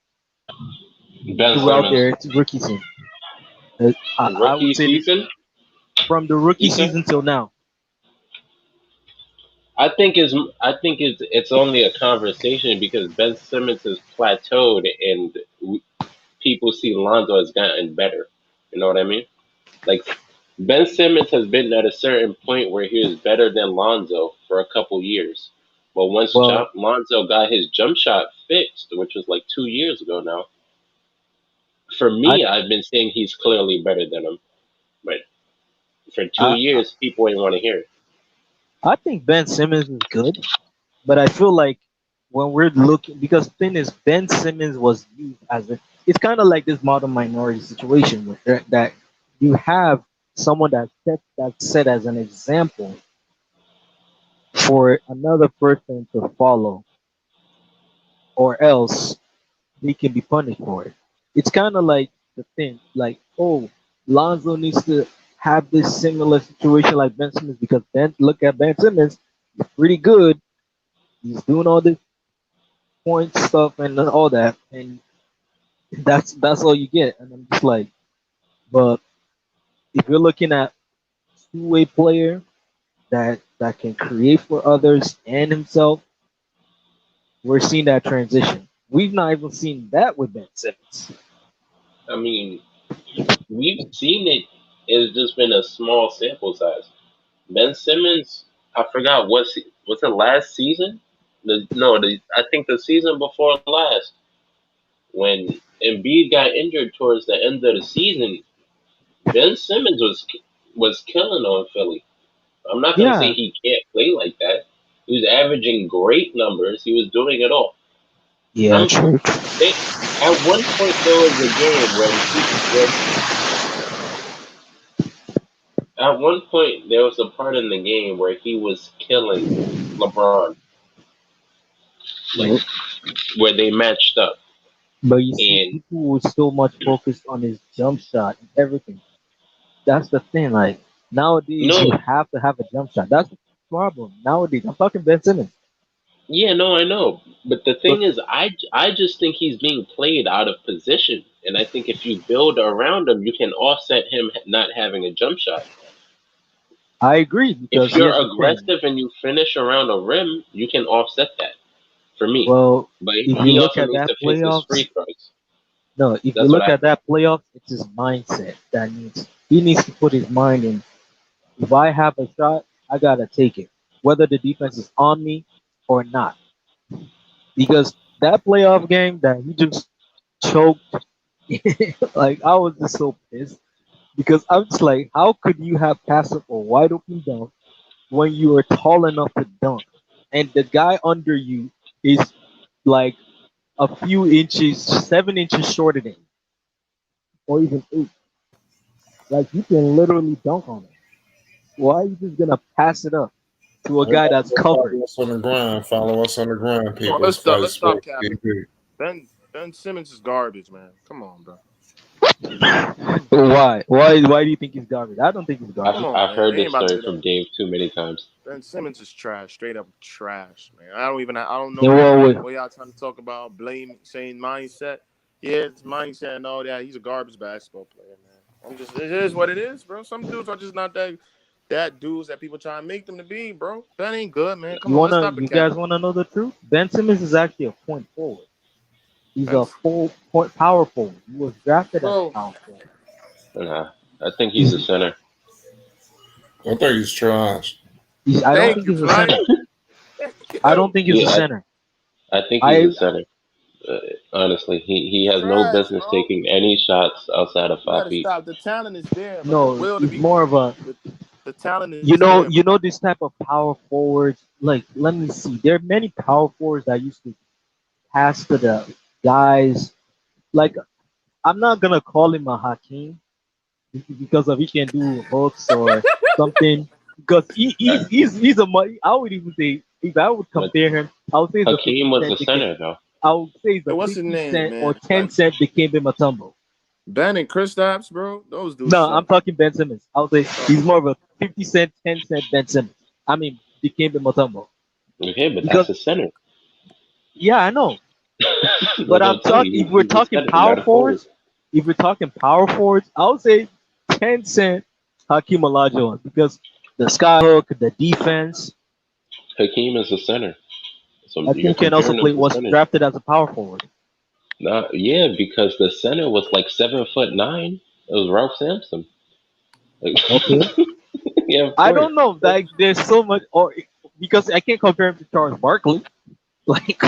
Ben throughout Simmons. their rookie season? I would Rookie say that season, from the rookie you said? season till now. I think it's only a conversation because Ben Simmons has plateaued and people see Lonzo has gotten better. You know what I mean? Like Ben Simmons has been at a certain point where he was better than Lonzo for a couple years. But once Well, Lonzo got his jump shot fixed, which was like 2 years ago now, for I me, I've been saying he's clearly better than him. But for two I years, people ain't want to hear it. I think Ben Simmons is good, but I feel like when we're looking, because the thing is, Ben Simmons was used as a. It's kind of like this modern minority situation where that you have someone that's set as an example for another person to follow, or else they can be punished for it. It's kind of like the thing, like, oh, Lonzo needs to have this similar situation like Ben Simmons because look at Ben Simmons, he's pretty good. He's doing all this point stuff and all that, and that's all you get. And I'm just like, but if you're looking at two-way player that can create for others and himself, we're seeing that transition. We've not even seen that with Ben Simmons. I mean, we've seen it. It's just been a small sample size. Ben Simmons, I forgot was it last season? I think the season before last when Embiid got injured towards the end of the season. Ben Simmons was killing on Philly. I'm not gonna say Yeah, he can't play like that. He was averaging great numbers. He was doing it all. yeah, I'm true. they, at one point there was a game where at one point there was a part in the game where he was killing LeBron, like Well, where they matched up. but you see, And people were so much focused on his jump shot and everything. That's the thing. Like nowadays, you no, have to have a jump shot. That's the problem nowadays. I'm talking Ben Simmons, yeah, no, I know. But the but thing is, I just think he's being played out of position. And I think if you build around him, you can offset him not having a jump shot. I agree If because you're here's the thing. aggressive and you finish around a rim, you can offset that for me. Well, But if you he look also at needs that to fix his playoffs, free throws. no, if you That's what look I at think. that playoffs, it's his mindset that needs. He needs to put his mind in. If I have a shot, I gotta take it, whether the defense is on me or not. Because that playoff game that he just choked, like I was just so pissed because I'm just like, how could you have passed up a wide open dunk when you are tall enough to dunk, and the guy under you is like a few inches, 7 inches shorter than you, or even eight. Like you can literally dunk on him. Why are you just gonna pass it up to a guy Everybody that's go covered? follow us on the grind. Follow us on the grind, Come on, people. It's Flight let's stop Sports capping. TV. Ben Simmons is garbage, man. Come on, bro. Why? Why do you think he's garbage? I don't think he's I've Come garbage. on, I've man. heard We ain't this about to story do from that. Dave too many times. Ben Simmons is trash, straight up trash, man. I don't In know what way? what y'all trying to talk about, blame, saying mindset. Yeah, it's mindset and all that. He's a garbage basketball player, man. It is what it is, bro. Some dudes are just not that dudes that people try to make them to be, bro. That ain't good, man. Come on, let's stop the You cap. guys wanna know the truth? Ben Simmons is actually a point forward. He's Ben, a full point power forward. He was drafted as a bro, power forward. Nah, I think he's a He's, center. I think he's trash. I don't thank think you, he's a Fly. center. I don't Yo, think he's a Yeah, center. I think he's I a center. Honestly, he has no trash, business bro. taking any shots outside of You five gotta feet. stop. The talent is there, but the no, will to he's be more of a the, the talent is there, bro. this type of power forwards. Like, let me see. There are many power forwards that used to pass to the guys. Like, I'm not gonna call him a Hakeem because of he can do hooks or something. Because he's a I would even say if I would But compare him, I would say he's a Hakeem 50 was cent a Dikembe. center though. I would say he's Hey, a what's his 50 name, cent or man? 10 Like cent Dikembe Mutombo. Ben and Kristaps, bro. Those dudes No, I'm suck. talking Ben Simmons. I would say Oh, he's more of a 50 cent, 10 cent Ben Simmons. I mean, Dikembe Mutombo. Okay, but Because that's a center. yeah, I know. That's But what I'm I'm telling talking. you. If we're He's a talking center, not power a forward. forwards, if we're talking power forwards, I would say 10 cent Hakeem Olajuwon because the skyhook, the defense. Hakeem is a center. So Hakeem you're can also comparing them play. to Was centers. drafted as a power forward. Yeah, because the center was like 7'9". It was Ralph Sampson. Like, Okay. yeah, of I course. don't know. Like there's so much, or because I can't compare him to Charles Barkley. Like,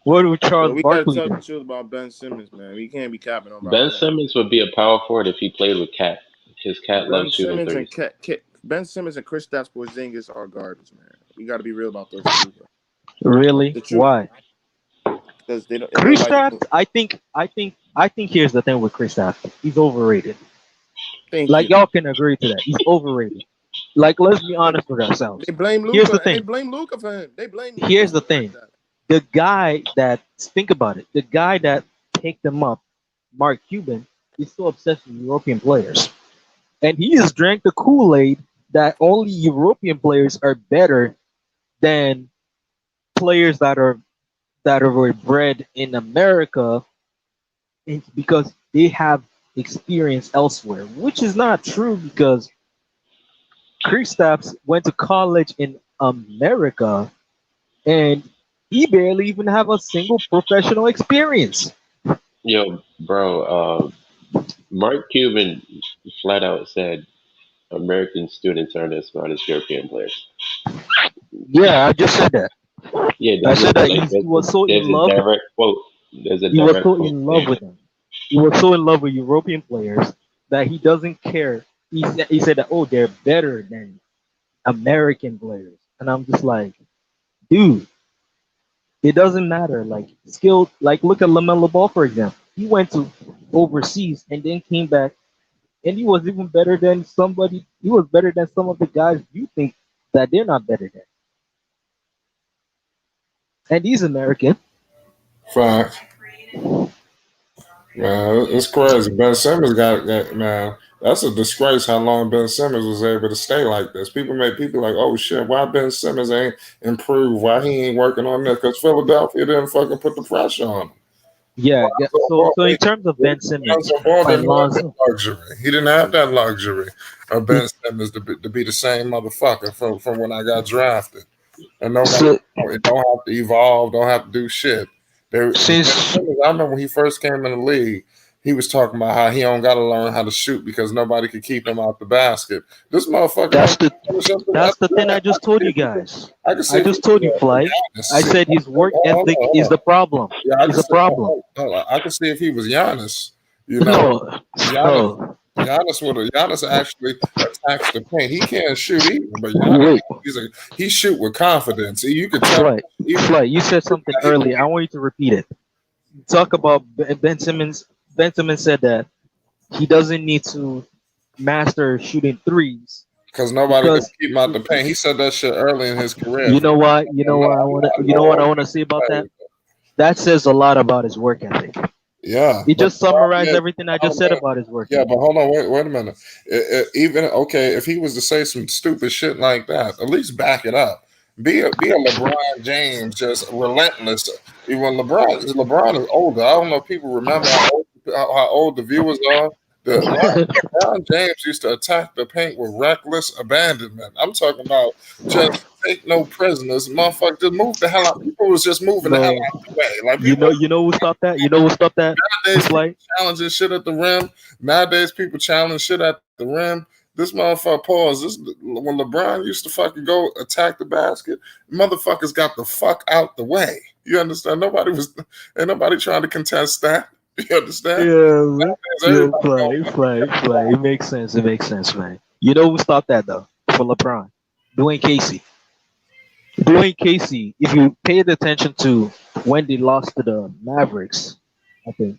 what would yo, Charles we gotta Barkley tell the do? truth about Ben Simmons, man. We can't be capping about Ben him. Simmons would be a power forward if he played with Cat. His Cat Ben loves shooting Simmons threes. Ben Simmons and Kristaps Porzingis are garbage, man. We got to be real about those two, bro. Really? The truth, Why? because they don't. Chris Everybody, Stapps, I think here's the thing with Chris Stapps. He's overrated. thank Like you. y'all can agree to that. He's overrated. Like let's be honest with ourselves. They blame Here's Luca, the and they thing. blame Luca for him. They blame Luca Here's for the the fact thing. that The guy that think about it. The guy that picked him up, Mark Cuban, is so obsessed with European players, and he has drank the Kool Aid that only European players are better than players that are bred in America. It's because they have experience elsewhere, which is not true because Kristaps went to college in America and he barely even have a single professional experience. Yo, bro, Mark Cuban flat out said American students aren't as smart as European players. Yeah, I just said that. Yeah, I said that like he was so in there's a love. direct quote. There's a He was direct so quote in love saying with it. them. He was so in love with European players that he doesn't care. He said that they're better than American players, and I'm just like, dude, it doesn't matter. Like skill, like look at Lamelo Ball for example. He went to overseas and then came back, and he was even better than somebody. He was better than some of the guys you think that they're not better than, and he's American. Fact. Man, it's crazy. Ben Simmons got man. That's a disgrace how long Ben Simmons was able to stay like this. People like, oh shit, why Ben Simmons ain't improved? Why he ain't working on this? Because Philadelphia didn't fucking put the pressure on him. Yeah, yeah. Lonzo So Ball, so in terms of Ben Simmons Lonzo Ball and didn't have that Lonzo, luxury. He didn't have that luxury of Ben Simmons to be the same motherfucker from when I got drafted. And nobody, so it don't have to evolve, don't have to do shit. since I remember when he first came in the league, he was talking about how he don't got to learn how to shoot because nobody could keep him out the basket. This motherfucker that's don't the finish up the, that's the thing I just told you guys. I can see I if he just told you, was Fly. I Giannis. said his work Hold on, ethic hold is on. the problem. Yeah, I can Is a see. problem. Hold on. I can see if he was Giannis. You know, No, Giannis. no. Giannis actually attacks the paint. He can't shoot either, but Giannis, Wait, he shoot with confidence. You could tell Fly. even Fly. You said something earlier. I want you to repeat it. Talk about Ben Simmons. Ben Simmons said that he doesn't need to master shooting threes because nobody could because keep him out the paint. He said that shit early in his career. you know what? I You know what I know. want to say about that. That says a lot about his work ethic. Yeah, He but just the problem summarized is, everything I just hold said on, about his work yeah, ethic. but hold on, wait a minute. Even okay, if he was to say some stupid shit like that, at least back it up. Be a LeBron James, just relentless. When LeBron is older, I don't know if people remember how old the viewers are. LeBron James used to attack the paint with reckless abandonment. I'm talking about just take no prisoners, motherfucker. Just move the hell out. People was just moving the hell No, out the way. Like people you know who stopped that? You know who stopped that? nowadays people Flight. challenging shit at the rim. Nowadays people challenge shit at the rim. This motherfucker pause. This when LeBron used to fucking go attack the basket, motherfuckers got the fuck out the way. You understand? Ain't nobody trying to contest that. You understand? Yeah, man. Nowadays, Yeah, everybody going fly. It makes sense. It makes sense, man. You know who stopped that though? For LeBron, Dwayne Casey. Dwayne Casey. If you paid attention to when they lost to the Mavericks, I think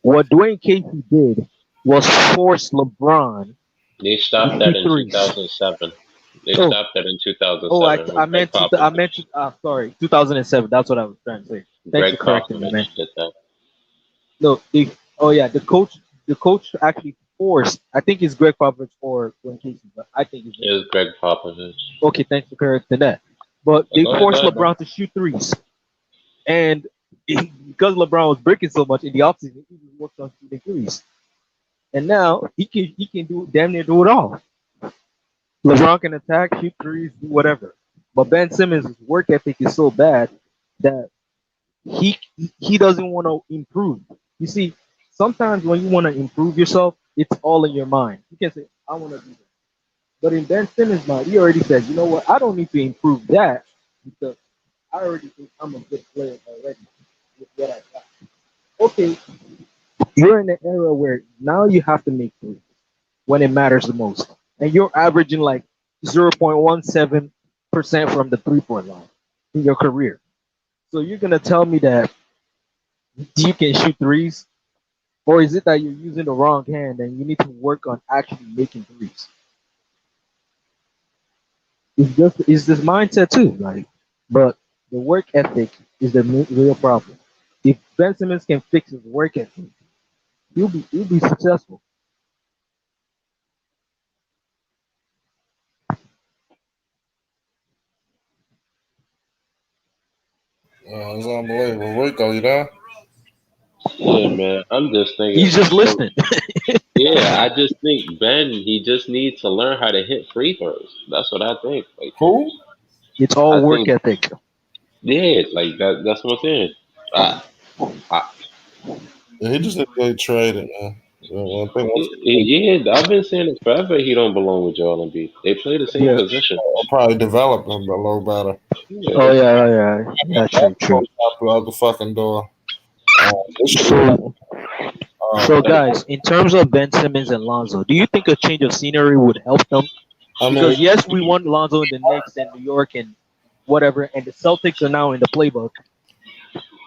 what Dwayne Casey did was force LeBron They to stopped that shoot in threes. 2007. They Oh, stopped that in oh, 2007 with Greg I meant Popovich. to. Sorry, 2007. That's what I was trying to say. Thanks Greg for correcting me, man. Popovich did that. No, oh yeah, the coach actually forced. I think it's Greg Popovich or Glenn Casey, but I think it's It was Greg Popovich. okay. Thanks for correcting that. But they Go forced ahead, bro. LeBron to shoot threes, and because LeBron was breaking so much in the offseason, he just worked on shooting threes, and now he can do damn near do it all. LeBron can attack, shoot threes, do whatever. But Ben Simmons' work ethic is so bad that he he doesn't want to improve. You see, sometimes when you want to improve yourself, it's all in your mind. You can say, "I want to do that," but in Ben Simmons' mind, he already says, "You know what? I don't need to improve that because I already think I'm a good player already with what I got." Okay, you're in an era where now you have to make threes when it matters the most, and you're averaging like 0.17% from the 3-point line in your career. So you're gonna tell me that you can shoot threes, or is it that you're using the wrong hand and you need to work on actually making threes? It's this mindset too, like, but the work ethic is the real problem. If Ben Simmons can fix his work ethic, he'll be successful. it's unbelievable. Rico, you there? Yeah, man. I'm just thinking. He's just So listening. Yeah, I just think Ben, he just needs to learn how to hit free throws. That's what I think. Like, Who? It's I all work think, ethic. yeah, like that. That's what I'm saying. I, I, Yeah, he just didn't get traded, man. I think once yeah, I've been saying it forever. He don't belong with Joel Embiid. They play the same Yeah. position. I'll probably develop him a little better. Yeah, Oh yeah, yeah, yeah. Yeah, true, true. Out the other fucking door. They should have. So, so Um, guys, in terms of Ben Simmons and Lonzo, do you think a change of scenery would help them? I mean, Because yes, we want Lonzo in the Knicks and New York and whatever, and the Celtics are now in the playbook.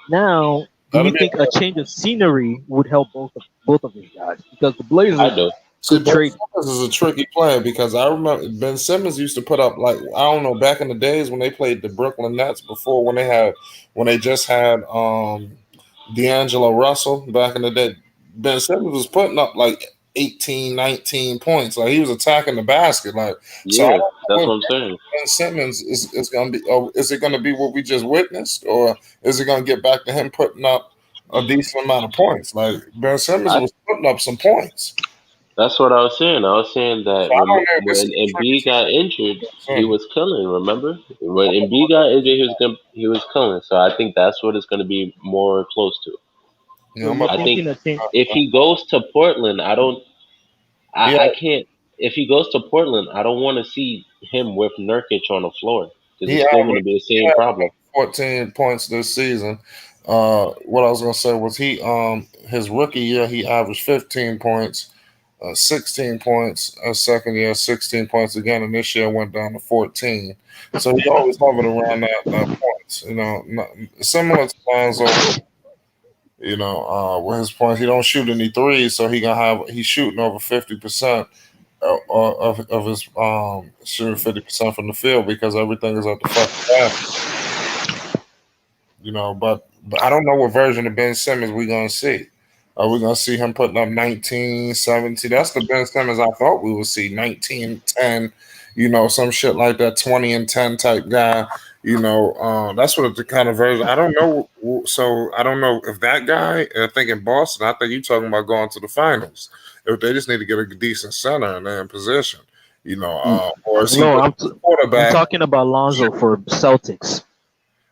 Now, do that'll you be. think a change of scenery would help both of these guys? Because the I Blazers do. See, could Ben trade. Simmons is a tricky player because I remember Ben Simmons used to put up like I don't know back in the days when they played the Brooklyn Nets before when they just had D'Angelo Russell back in the day. Ben Simmons was putting up like 18, 19 points. Like he was attacking the basket. Like so, I Yeah, don't know that's what what I'm saying. Ben Simmons is going to be. Or is it going to be what we just witnessed, or is it going to get back to him putting up a decent amount of points? Like Ben Simmons I was putting up some points. That's what I was saying. I was saying So that I don't know if this when is a Embiid got injured, he trick. was killing. Remember, when Embiid got injured, he was killing. So I think that's what it's going to be more close to. Yeah, So I'm you're up. I think thinking a change. if he goes to Portland, Yeah, I can't. If he goes to Portland, I don't want to see him with Nurkic on the floor because he it's still going to averaged, be the he same problem. averaged 14 points this season. What I was gonna say was he his rookie year he averaged 15 points, 16 points. Second year 16 points again, and this year went down to 14. So he always hovered around that points. Similar to Lonzo. With his points, he don't shoot any threes, so he's shooting over 50% of his shooting 50% from the field because everything is at the fucking basket. But I don't know what version of Ben Simmons we're gonna see. Are we gonna see him putting up 19, 17? That's the Ben Simmons I thought we would see. 19, 10, some shit like that, 20 and 10 type guy. That's what the kind of version I don't know. So I don't know if that guy, I think in Boston, I think you talking about going to the finals. If they just need to get a decent center in their position, or is he No, just I'm quarterback? talking about Lonzo for Celtics.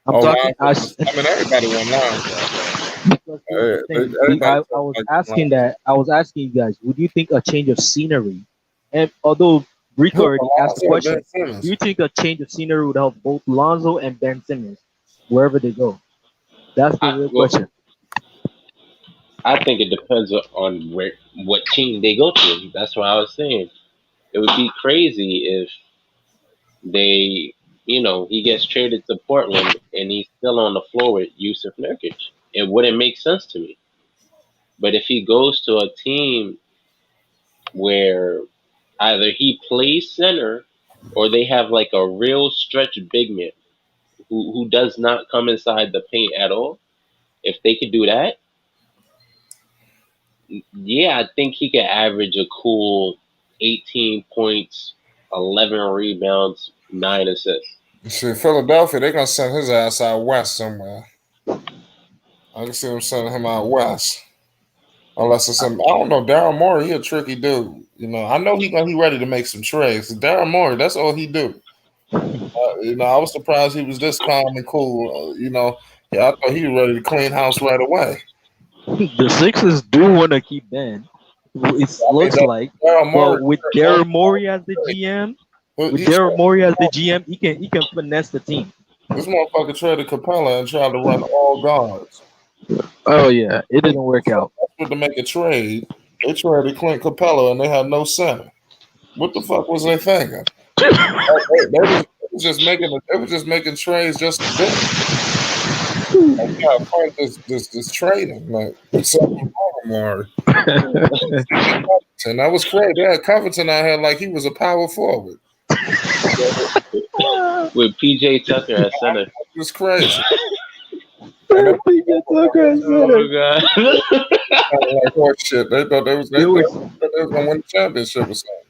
I'm Oh, talking. Lonzo. I mean, everybody won Lonzo. Because here's the thing. Everybody I felt was like asking Lonzo. that. I was asking you guys, would you think a change of scenery? And although Rico Who, already asked the Lonzo or Ben question, do Simmons? you think a change of scenery would help both Lonzo and Ben Simmons wherever they go? That's the real Well, question. I think it depends on what team they go to. That's why I was saying it would be crazy if they, he gets traded to Portland and he's still on the floor with Yusuf Nurkic. It wouldn't make sense to me. But if he goes to a team where either he plays center or they have like a real stretch big man who does not come inside the paint at all, if they could do that, yeah, I think he could average a cool 18 points, 11 rebounds, 9 assists. See, Philadelphia, they're gonna send his ass out west somewhere. I can see them sending him out west. Unless it's him. I don't know. Daryl Morey, he a tricky dude. I know he ready to make some trades. Daryl Morey, that's all he do. I was surprised he was this calm and cool. Yeah, I thought he was ready to clean house right away. The Sixers do want to keep Ben. It I mean, looks like, Daryl but Morey, with Daryl Morey as the GM, he's he can finesse the team. this motherfucker traded Capella and tried to run all guards. Oh yeah, it didn't work out. To make a trade, they traded Clint Capella and they had no center. What the fuck was they thinking? They were just making trades just to do it. Like, yeah, find this trading like something Baltimore. And that was crazy. They had Covington out here like he was a power forward. With PJ Tucker at center. It was crazy. And they Oh, God. like horse shit. They thought It was, they was gonna win the championship or something.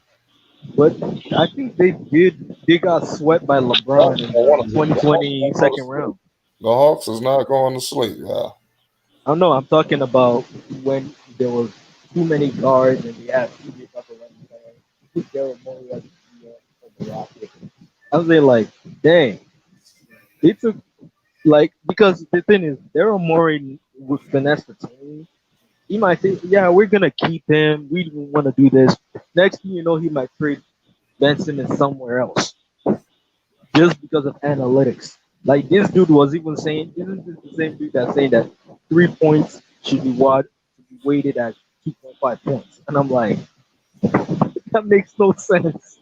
but I think they did. They got swept by LeBron in the 2020 second round. The Hawks is not going to sleep. Yeah. I don't know. I'm talking about when there was too many guards and they have too many upper running center. Put Daryl Morey as the GM for the Rockets. I was like, dang, they took like because the thing is Daryl Morey would finesse the team. He might say, yeah, we're gonna keep him. We don't want to do this. Next thing you know, he might trade Ben Simmons somewhere else just because of analytics. Like this dude was even saying, isn't this the same dude that's saying that 3 points should be weighted at 2.5 points? And I'm like, that makes no sense.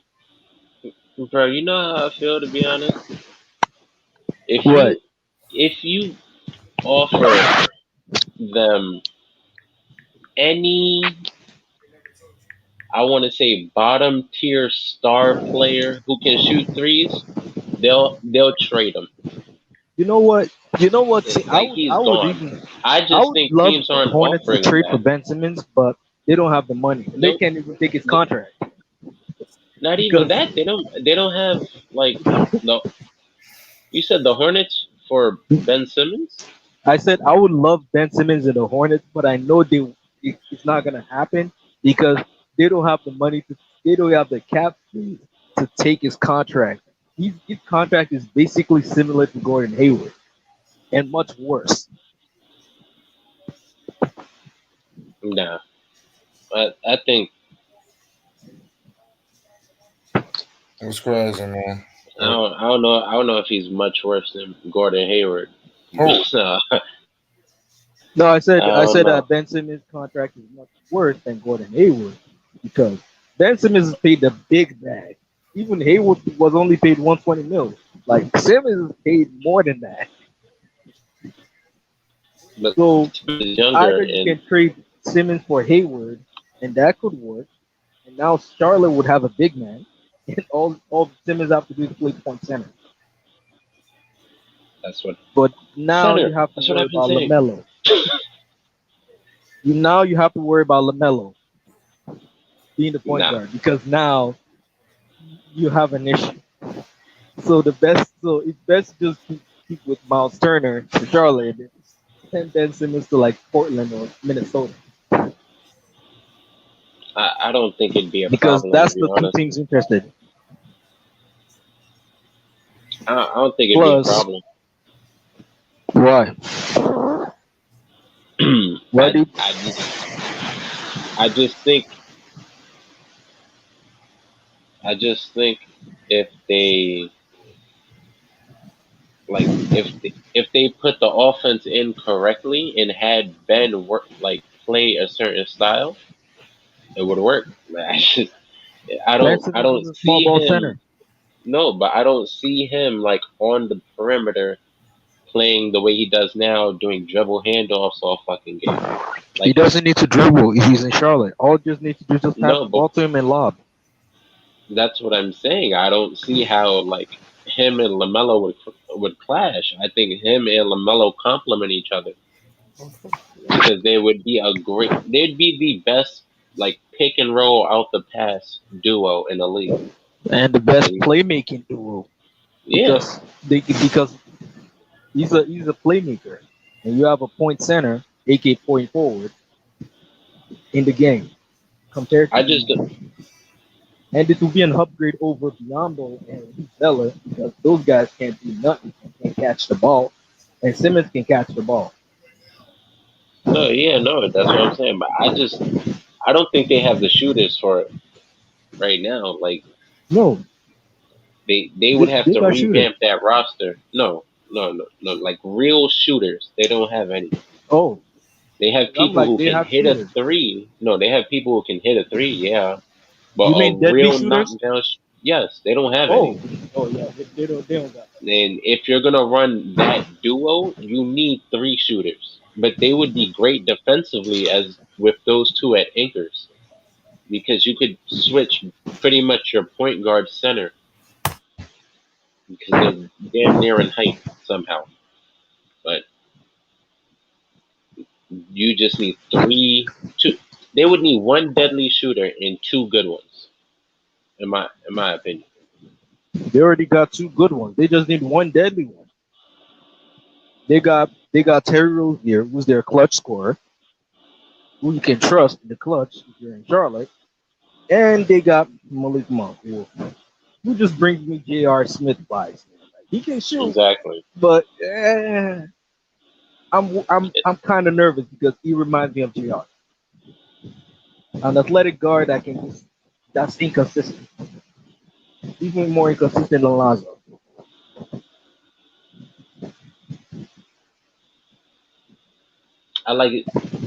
Bro, you know how I feel, to be honest. If What? you if you offer them any, I want to say, bottom tier star player who can shoot threes, they'll trade him. You know what? You know what? See, Like, I he's would gone. even I I just would think love teams the aren't Hornets to offering him trade for that. Ben Simmons, but they don't have the money and they No, can't even take his th- contract not even because that. They don't have, like, no. You said the Hornets for Ben Simmons? I said I would love Ben Simmons in the Hornets, but I know it's not gonna happen because they don't have the money to they don't have the cap space to take his contract. His contract is basically similar to Gordon Hayward and much worse. Nah. I think It's crazy, man. I don't know if he's much worse than Gordon Hayward. Who? So, No, I I don't said know. that Ben Simmons' contract is much worse than Gordon Hayward because Ben Simmons is paid the big bag. Even Hayward was only paid 120 mil. Like Simmons is paid more than that. But So Simmons is younger, either you and can trade Simmons for Hayward, and that could work. And now Charlotte would have a big man, and all Simmons have to do is play point center. that's what But now center. you have to That's what worry I've been about saying. Lamelo. You have to worry about Lamelo being the point Nah. guard because now you have an issue. So it's best just keep with Miles Turner to Charlotte and send Ben Simmons to like Portland or Minnesota I don't think it'd be a because problem, to that's be the two honest. teams interested. I don't think it'd be a Plus, problem. why? Why I did I just I just think I just think if they if they put the offense in correctly and had Ben work, like, play a certain style, it would work. I just I Ben don't I Simmons is don't a small see ball him. center? No, but I don't see him, like, on the perimeter playing the way he does now, doing dribble handoffs all fucking game. He Like, doesn't need to dribble if he's in Charlotte. All he just needs to do is just pass no, the but ball to him and lob. that's what I'm saying. I don't see how, like, him and Lamelo would clash. I think him and Lamelo complement each other because they'd be the best, like, pick and roll out the pass duo in the league. And the best And playmaking duo yeah, because he's a playmaker, and you have a point center, aka point forward, in the game compared I to, just and it will be an upgrade over Biombo and Zeller because those guys can't do nothing and can't catch the ball, and Simmons can catch the ball. no, yeah, no, that's what I'm saying. But I don't think they have the shooters for it right now. Like, No, they would have they to got shooters. revamp that roster. No, no, no, no. Like, real shooters, they don't have any. Oh, They have I'm people like who they can have hit a shooters. three. No, they have people who can hit a three. Yeah, but You a mean deadbeat real shooters? knockdown. Yes, they don't have any. Oh, oh yeah, they don't got. And if you're gonna run that duo, you need three shooters. But they would be great defensively as with those two at anchors because you could switch pretty much your point guard center because they're damn near in height somehow. But you just need two. They would need one deadly shooter and two good ones, in my opinion. They already got two good ones. They just need one deadly one. They got Terry Rozier, who's their clutch scorer. who you can trust in the clutch if you're in Charlotte, and they got Malik Monk, who just brings me J.R. Smith vibes. Man. Like, he can shoot, Exactly. but I'm kind of nervous because he reminds me of J.R. An athletic guard that can just that's inconsistent, even more inconsistent than Lonzo. I like it.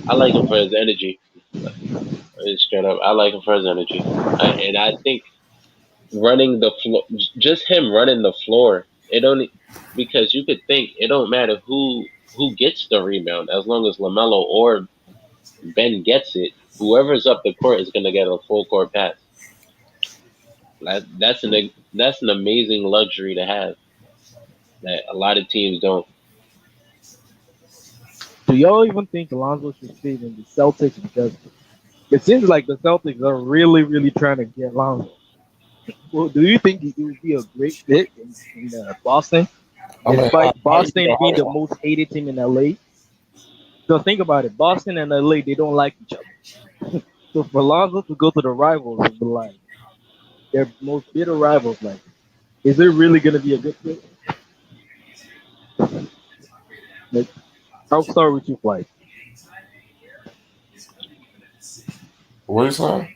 I like him for his energy. Straight up, I like him for his energy, and I think running the floor, just him running the floor, it only because you could think it don't matter who gets the rebound as long as Lamelo or Ben gets it. Whoever's up the court is gonna get a full court pass. That's an amazing luxury to have that a lot of teams don't. Do y'all even think Lonzo should stay in the Celtics? Because it seems like the Celtics are really, really trying to get Lonzo. Well, do you think it would be a great fit in Boston, I mean, despite how you Boston being the know? most hated team in LA? So think about it. Boston and LA, they don't like each other. So for Lonzo to go to the rivals and be like their most bitter rivals, like, is it really gonna be a good fit? Like, I'll start with you, Flight. What you saying?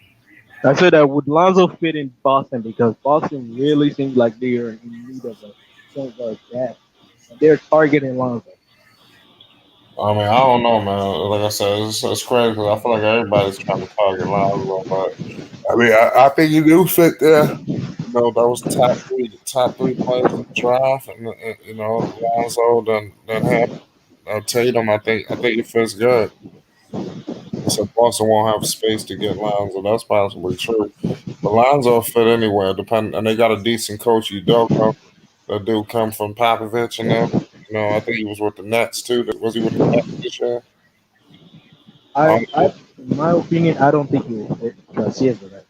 I said that would Lonzo fit in Boston because Boston really seems like they are in need of a point guard that, and they're targeting Lonzo. I mean, I don't know, man. Like I said, it's crazy because I feel like everybody's trying to target Lonzo, but I mean, I think you do fit there. You know, those top three players in the draft, and you know, Lonzo, then have Tatum. I think it fits good. So Boston won't have space to get Lonzo. That's possibly true. But Lonzo fit anywhere, depending, and they got a decent coach, Udoka. That dude come from Popovich and them. You know, I think he was with the Nets too. Was he with the Nets this year? In my opinion, I don't think he will fit because he has the right.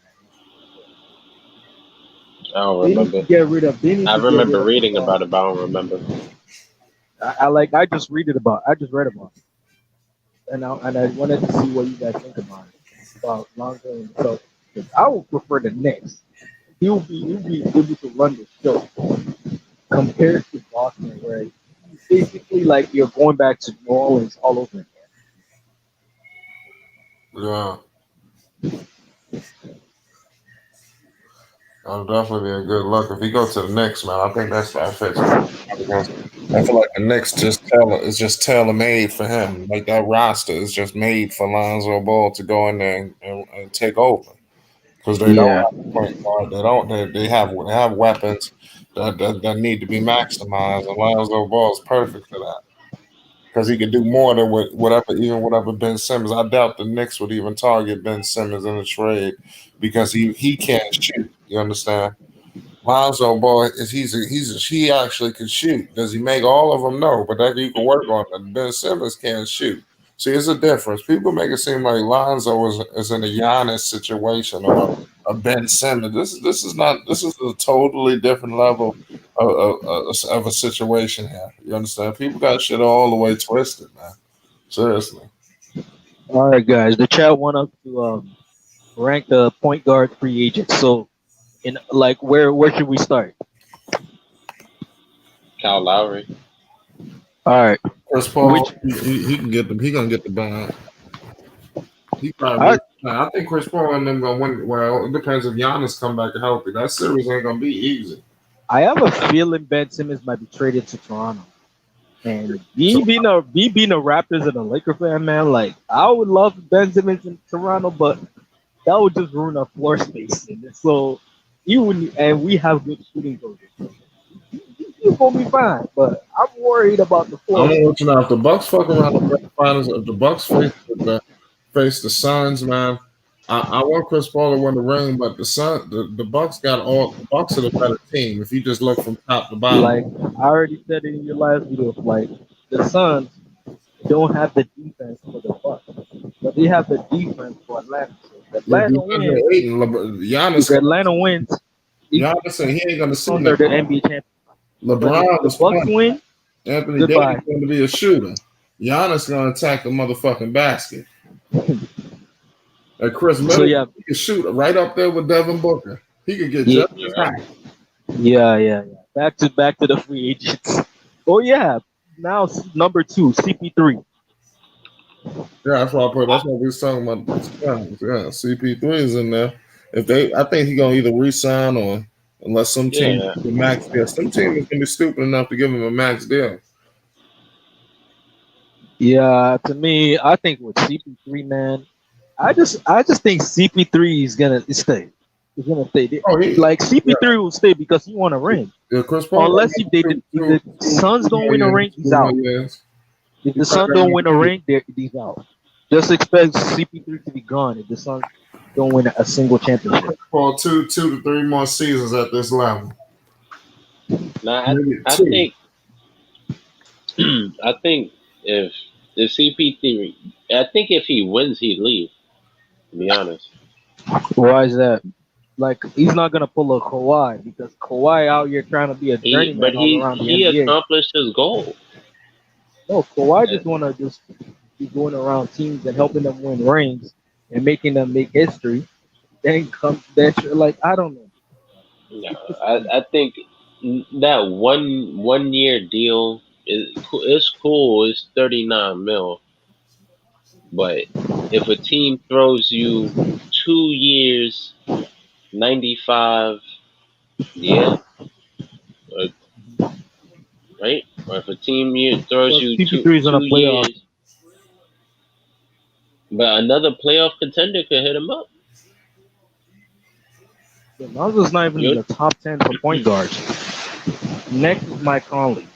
I don't They need to remember. get rid of. They need I to get rid remember of reading LeBron. about it, but I don't remember. I like. I just read it about. I just read about it, and I wanted to see what you guys think about Lonzo and the Celtics. 'Cause I would prefer the Knicks. He'll be able to run the show compared to Boston, where it's basically like you're going back to New Orleans all over again. Yeah, that'll definitely be a good look. If he goes to the Knicks, man, I think that fits perfect because I feel like the Knicks is just tailor made for him. Like that roster is just made for Lonzo Ball to go in there and take over because they don't Yeah. have a point guard. They have weapons that need to be maximized, and Lonzo Ball is perfect for that. Because he could do more than whatever Ben Simmons. I doubt the Knicks would even target Ben Simmons in a trade because he can't shoot. You understand? Lonzo boy he actually can shoot. Does he make all of them? No, but that you can work on it. Ben Simmons can't shoot. See, it's a difference. People make it seem like Lonzo is in a Giannis situation or a Ben Simmons. This is a totally different level of a situation here. You understand? People got shit all the way twisted, man. Seriously. All right, guys. The chat want us to rank the point guard free agents. So, in like, where should we start? Kyle Lowry. All right. Chris Paul, Which he can get them. He gonna get the bag. He I probably. I think Chris Paul and them gonna win. Well, it depends if Giannis come back healthy. That series ain't gonna be easy. I have a feeling Ben Simmons might be traded to Toronto. And So me being a Raptors and a Laker fan, man, like I would love Ben Simmons in Toronto, but that would just ruin our floor space. And so you would and we have good shooting coaches. He's gonna be fine, but I'm worried about the I'm floor gonna space. let you know if the Bucks fuck around the finals, if the Bucks face the Suns, man. I want Chris Paul to win the ring, but the Bucks got all the Bucks are the better team. If you just look from top to bottom, Like I already said it in your last video, like the Suns don't have the defense for the Bucks, but they have the defense for Atlanta. So the DeAndre Ayton, If Giannis, Atlanta wins, he Giannis said he ain't gonna see Suns are the nobody. NBA champions. But if LeBron the is Bucks playing. win, Anthony Davis goodbye. going to be a shooter. Giannis going to attack the motherfucking basket. And Chris So Middleton, yeah, he can shoot right up there with Devin Booker. He could get yeah, just You're as right. high. yeah. Back to the free agents. Oh yeah, now number two, CP3. Yeah, that's why I put. That's what we was talking about. The Suns. Yeah, CP3 is in there. If they, I think he's gonna either resign or unless some team Yeah. the max deal. Some team is gonna be stupid enough to give him a max deal. Yeah, to me, I think with CP3, man, I just think CP3 is gonna stay. He's gonna stay. Oh, Like yeah, CP3 will stay because he won a ring. yeah. Chris Paul got Unless if the Suns two don't more win a years. ring, he's 2 more out. years. If He the probably Suns got don't another win a two. ring, he's out. Just expect CP3 to be gone if the Suns don't win a single championship. For 2 to 3 more seasons at this level. Now Maybe I two. think I think if the CP3, I think if he wins, he'd leave. To be honest, Why is that? Like he's not gonna pull a Kawhi because Kawhi out here trying to be a but journeyman all around the he NBA. accomplished his goal. No, Kawhi Uh, just wanna just be going around teams and helping them win rings and making them make history. Then come that you're like I don't know. No, It's just I think that one year deal is cool. It's 39 mil, but if a team throws you 2 years, 95, yeah, uh, right? Or if a team throws because you CP3 is on a two playoff. years, but another playoff contender could hit him up. Lonzo's not even in You the top 10 for point guards. Next is Mike Conley.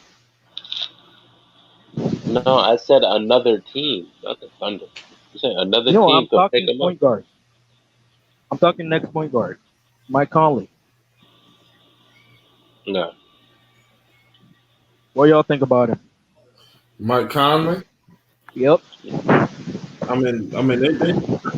no, I said another team, not the Thunder. You said another No, team I'm could pick talking him up. point guard. I'm talking next point guard. Mike Conley. No, What y'all think about him? Mike Conley. Yep. They I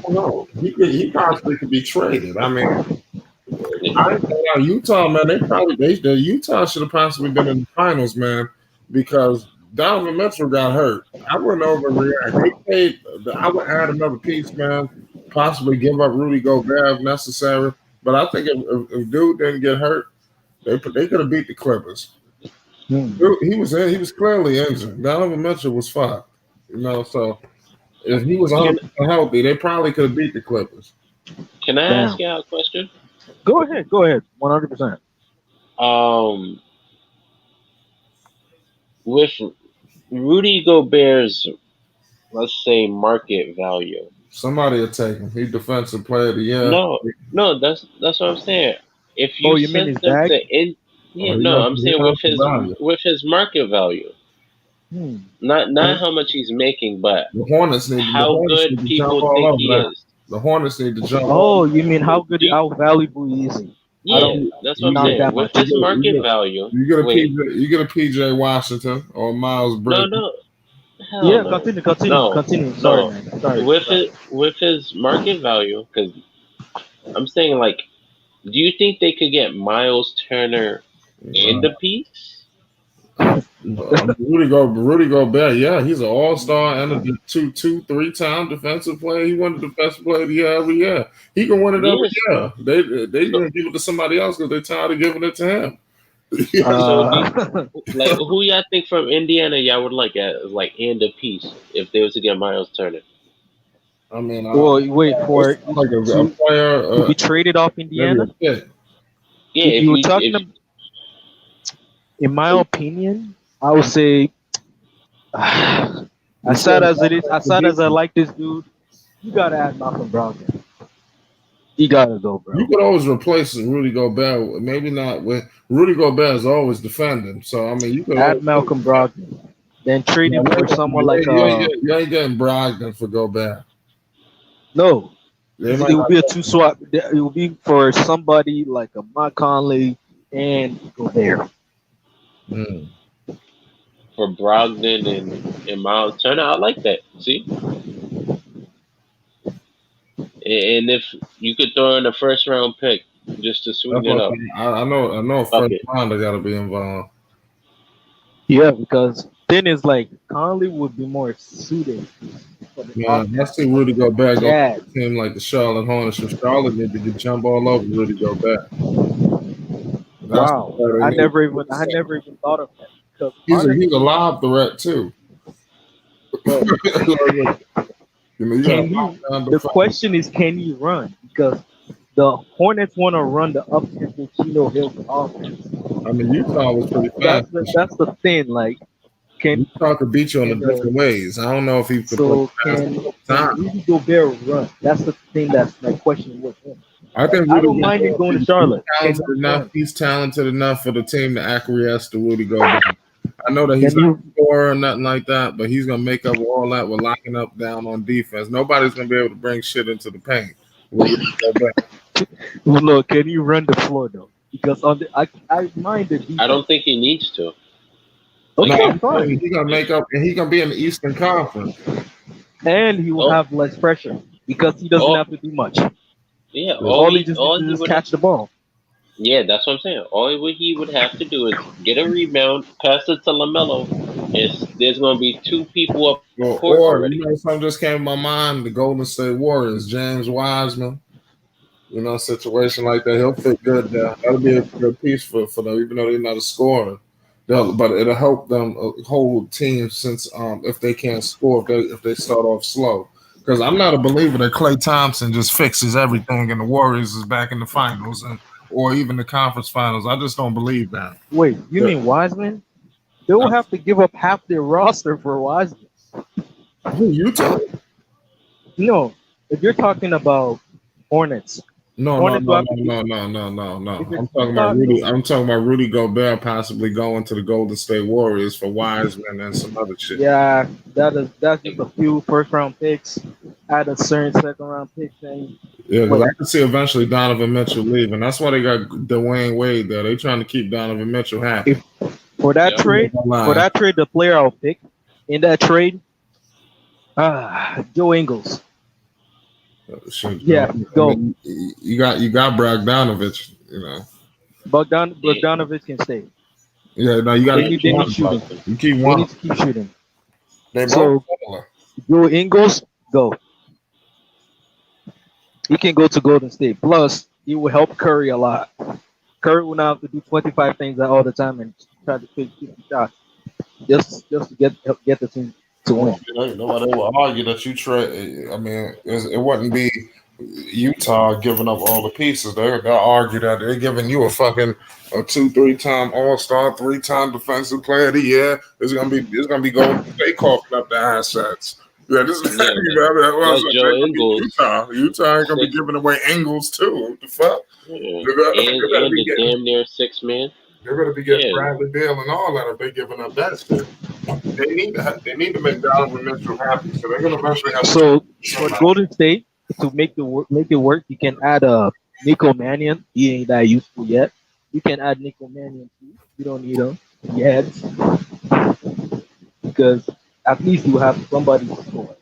don't know. He possibly could be traded. I ain't gonna lie, Utah, man, the Utah should have possibly been in the finals, man, because Donovan Mitchell got hurt. I wouldn't overreact. They paid. I would add another piece, man. Possibly give up Rudy Gobert if necessary. But I think if dude didn't get hurt, they could have beat the Clippers. Hmm. Dude, he was clearly injured. Donovan Mitchell was fine, So if he was can 100% healthy, they probably could have beat the Clippers. can I ask Damn. you a question? Go ahead. Go ahead. 100%. Um, with Rudy Gobert's, let's say, market value. Somebody will take him. He defensive player of the year. No, no, that's what I'm saying. If Oh, you you mean sent his them bag? to in, Oh, yeah, no, I'm he saying got the value. with his market value, Hmm. not how much he's making, but The how Hornets good need to jump people all think over he that. is. The Hornets need to jump all Oh, over you mean how Do good, you, how valuable is he? I yeah, don't, that's what I'm you not get. saying. that With much. his You market get value, you get a wait, PJ Washington or Miles no, Bridges. no, hell Yeah, no, continue, no, continue. Sorry, no. man. Sorry, With sorry. his market value, because I'm saying like, do you think they could get Miles Turner in the piece? Rudy Gobert, yeah, he's an all star and a 3 time defensive player. He won the defensive player of the year every year. He can win it every Yes. year. They So gonna give it to somebody else because they're tired of giving it to him. so do Uh, like who y'all think from Indiana y'all would like as like in the piece if they was to get Miles Turner? I mean, well, wait it for it sounds like a to player, to be traded off maybe a Indiana. fit. Yeah, If if you were you talking, if in my opinion, I would say, You as said sad as it is, as the sad as I defense. like this dude, you gotta add Malcolm Brogdon. He gotta go, You bro. could always replace Rudy Gobert. Maybe not with Rudy Gobert is always defending. So I mean, you could Add always. Malcolm Brogdon. Then trade No, him for someone like you ain't getting Brogdon for Gobert. no. They It might will not. be a two swap. It will be for somebody like a Mike Conley and Gobert. Mm. for Brogdon and Miles Turner, I like that. See, and if you could throw in a first round pick just to That's sweeten it what up, I know. fuck First it. rounder got to be involved. Yeah, because then it's like Conley would be more suited for the Man, I offense see of Rudy the Gobert go to Jazz. a team like the Charlotte Hornets. And Charlotte need to get jump all over Rudy Gobert. That's Wow, what they need. I never even thought of that because He's a honestly, lob threat too. bro, You got to can lock he? down the The front. question is, can he run? Because the Hornets want to run the up tempo Chino Hills offense. I mean, Utah was pretty fast. That's the thing. Like, can Utah could beat you in the can the different ways. I don't know if he could play so fast can time. Rudy Gobert run? That's the thing. That's my question with him. I Like, think I Rudy don't mind him Gobert, going to he's Charlotte. Can talented he enough. run? He's talented enough for the team to acquiesce to Rudy Gobert. I know that he's Can not you? a scorer or nothing like that, but he's gonna make up all that with locking up down on defense. Nobody's gonna be able to bring shit into the paint with Rudy Gobert. Look, can you run the floor though? Because on the I mind the I defense. don't think he needs to. No, Okay, I'm telling fine. you, he's gonna make up, and he's gonna be in the Eastern Conference. And he will Oh, have less pressure because he doesn't oh, have to do much. yeah. All he just needs All to he just would, catch the ball. yeah, that's what I'm saying. He would have to do is get a rebound, pass it to Lamelo, and there's going to be two people up court Or already. something just came to my mind: the Golden State Warriors, James Wiseman. A situation like that, he'll fit good there. That'll be a good piece for them, even though they're not a scorer. But it'll help them hold teams since if they can't score, if they start off slow. Because I'm not a believer that Klay Thompson just fixes everything and the Warriors is back in the finals or even the conference finals. I just don't believe that. Wait, you Yeah. mean Wiseman? They will have to give up half their roster for Wiseman. Who, Utah? No, if you're talking about Hornets, No, no, Hornets will no, have to give. no, no, no, no, no. If I'm you're talking about talking, Rudy. I'm talking about Rudy Gobert possibly going to the Golden State Warriors for Wiseman and some other shit. yeah, that's just a few first round picks, add a certain second round pick thing. Yeah, because But I can see eventually Donovan Mitchell leaving. That's why they got Dwayne Wade there. They trying to keep Donovan Mitchell happy. if for that Yep. trade, the player I'll pick in that trade, Joe Ingles. Shit, Yeah, go. you got Bogdanovich. Bogdanovich can stay. Yeah, no, you got They to need keep one. shooting. You keep They one. need to keep shooting. They both So similar. Joe Ingles, go. He can go to Golden State. Plus, he will help Curry a lot. Curry will not have to do 25 things all the time and try to take 50 shots just to get the team to win. Nobody will argue that you trade. I mean, it wouldn't be Utah giving up all the pieces. They'll argue that they're giving you a fucking a 2-3 time All Star, 3 time Defensive Player of the Year. It's gonna be Golden State coughing up the assets. Yeah, this is Yeah, but Joe gonna be Ingles, Utah. Utah ain't gonna be six, giving away Ingles too. What the fuck? yeah, They better and be the getting. damn near 6 man. They better be getting Yeah, Bradley Beal and all that if they're giving up that shit. They need to make Donovan Mitchell happy, so they're gonna eventually have to So for somebody. Golden State to make it work, you can add Nico Mannion. He ain't that useful yet. You can add Nico Mannion too. You don't need him yet because at least you have somebody to score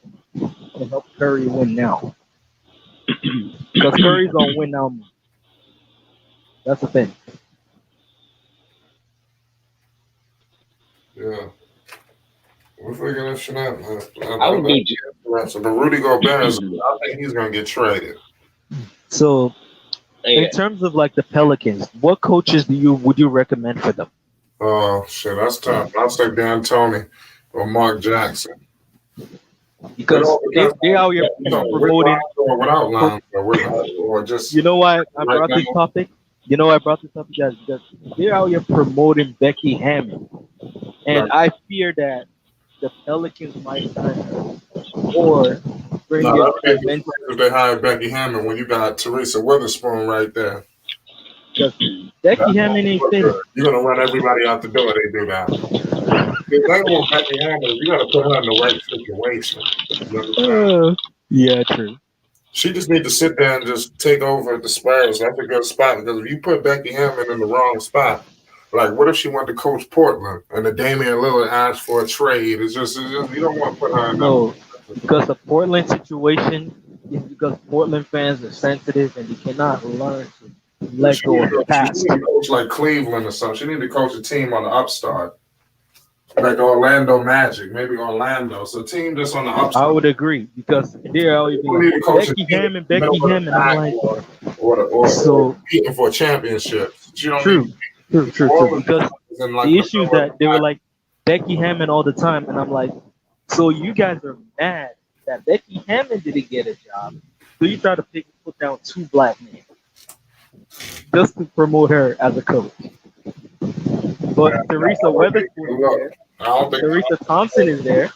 and help Curry win now. Because Curry's on win now mode. That's the thing. Yeah, we're figuring this shit out, man. I would do. But Rudy Gobert, I think he's gonna get traded. So in Yeah, terms of like the Pelicans, what coaches would you recommend for them? Oh shit, that's tough. I'll say Dan Tony or Mark Jackson. Because they out here promoting. or without Lonzo, or just You know why I right brought this now. topic? You know why I brought this topic, guys? Because they're out here promoting Becky Hammond, and I fear that the Pelicans might sign her or bring No, in that's if they hired Becky Hammond when you got Teresa Witherspoon right there. because Becky Hammond ain't finished. You're gonna run everybody out the door. They do that. The thing with Becky Hammond, you gotta put her in the right situation. You understand? Yeah, true. She just need to sit there and just take over at the Spurs. That's a good spot because if you put Becky Hammond in the wrong spot, like what if she went to coach Portland and the Damian Lillard asked for a trade? It's just you don't want to put her in that. No, because the Portland situation is because Portland fans are sensitive and they cannot learn to let go of the past. She need to coach like Cleveland or something. She need to coach a team on the upstart. like Orlando Magic, maybe Orlando. So team that's on the I upside. would agree because they're always be People like need to coach a Becky team in Hammond, the middle Becky of the Hammond. I'm pack like, or so competing for championships. You don't need true, true, true, all true. the Because teams in like the the issue is middle of the that they were pack. like Becky Hammond all the time, and I'm like, so you guys are mad that Becky Hammond didn't get a job, so you try to put down two black men just to promote her as a coach. Man, But Teresa that would be Weatherspoon good is luck. there, I don't think Teresa Thompson is there,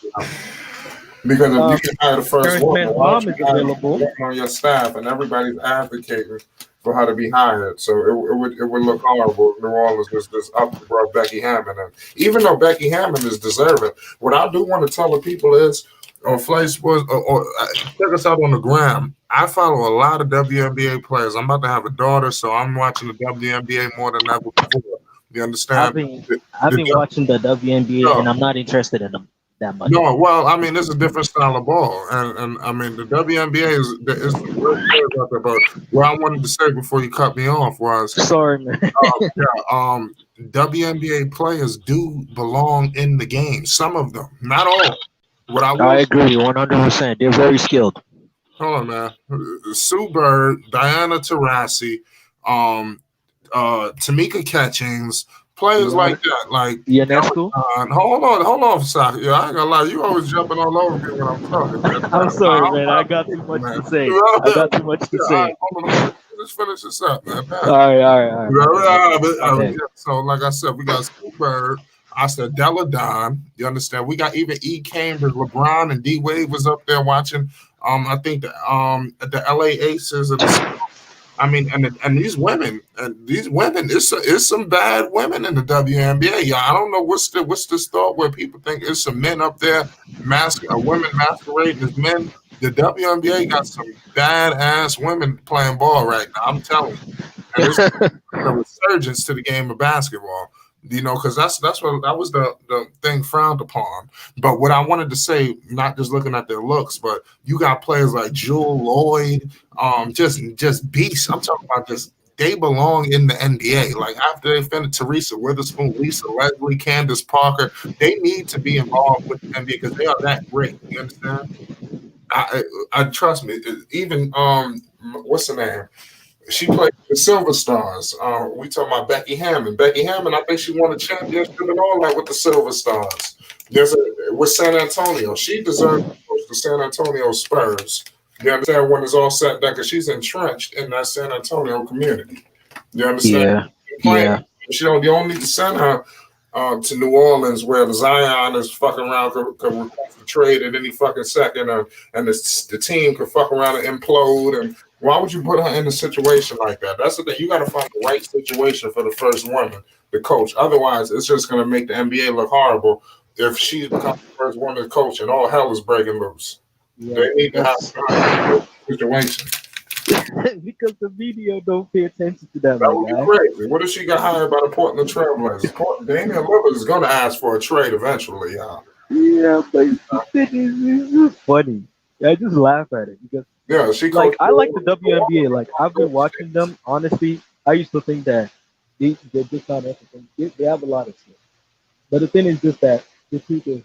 because if you um, can hire the first Terrence woman, Mann's why don't mom you is hire the available. woman on your staff and everybody's advocating for her to be hired? So it would look horrible if New Orleans was just up to brought Becky Hammond. And even though Becky Hammond is deserving, what I do want to tell the people is on Flay Sports check us out on the gram. I follow a lot of WNBA players. I'm about to have a daughter, so I'm watching the WNBA more than ever before. You I've understand? been The, I've the, been watching the WNBA no, and I'm not interested in them that much. no, well, I mean, it's a different style of ball, and I mean, the WNBA is some great players out there. But what I wanted to say before you cut me off was, Sorry, man. yeah, WNBA players do belong in the game. Some of them, not all. What I I will agree 100%. They're very skilled. hold on, man. Sue Bird, Diana Taurasi, um, Tamika Catchings, players Ian, like that, like Ionescu. Deladon. Hold on, Saki. Yeah, I ain't gonna lie, you always jumping all over me when I'm talking, man. I'm sorry, I'm man. I not got too people, much man. to say. I Yeah, got too much to all say. right, hold on. Let's finish this up, man. All Damn. right, all right, all right. Yeah, My bad, my yeah, bad. so, like I said, we got Sue Bird. I said Deladon. You understand? We got even E. Cambridge, LeBron, and D. Wade was up there watching. I think the LA Aces and the I mean, and these women, it's some bad women in the WNBA. Yeah, I don't know what's this thought where people think it's some men up there, women masquerading as men. The WNBA got some badass women playing ball right now. I'm telling you, and it's a resurgence to the game of basketball. You know, because that's what that was the thing frowned upon. But what I wanted to say, not just looking at their looks, but you got players like Jewel Lloyd, just beasts. I'm talking about just they belong in the NBA. Like after they finish Teresa Witherspoon, Lisa Leslie, Candace Parker, they need to be involved with the NBA because they are that great. You understand? I trust me. Even what's the name? She played the Silver Stars. We talking about Becky Hammond. Becky Hammond, I think she won a championship and all that with the Silver Stars. With San Antonio. She deserves to coach the San Antonio Spurs. You understand when it's all said and done because she's entrenched in that San Antonio community. You understand? Yeah, Playing, yeah, you don't need to send her to New Orleans where Zion is fucking around could request a trade at any fucking second, and the team could fuck around and implode. And why would you put her in a situation like that? That's the thing. You got to find the right situation for the first woman, the coach. Otherwise, it's just going to make the NBA look horrible if she becomes the first woman to coach and all hell is breaking loose. yeah. They need to have Because a situation. because the media don't pay attention to that, That my would be guy. crazy. What if she got hired by the Portland Trailblazers? Damian Lillard is going to ask for a trade eventually, y'all. Yeah, but the thing is, it's just funny. I just laugh at it because, Yeah, she like, coached. I like the WNBA. Like, I've been watching them. Honestly, I used to think that they're just not everything. They have a lot of skill. But the thing is just that the people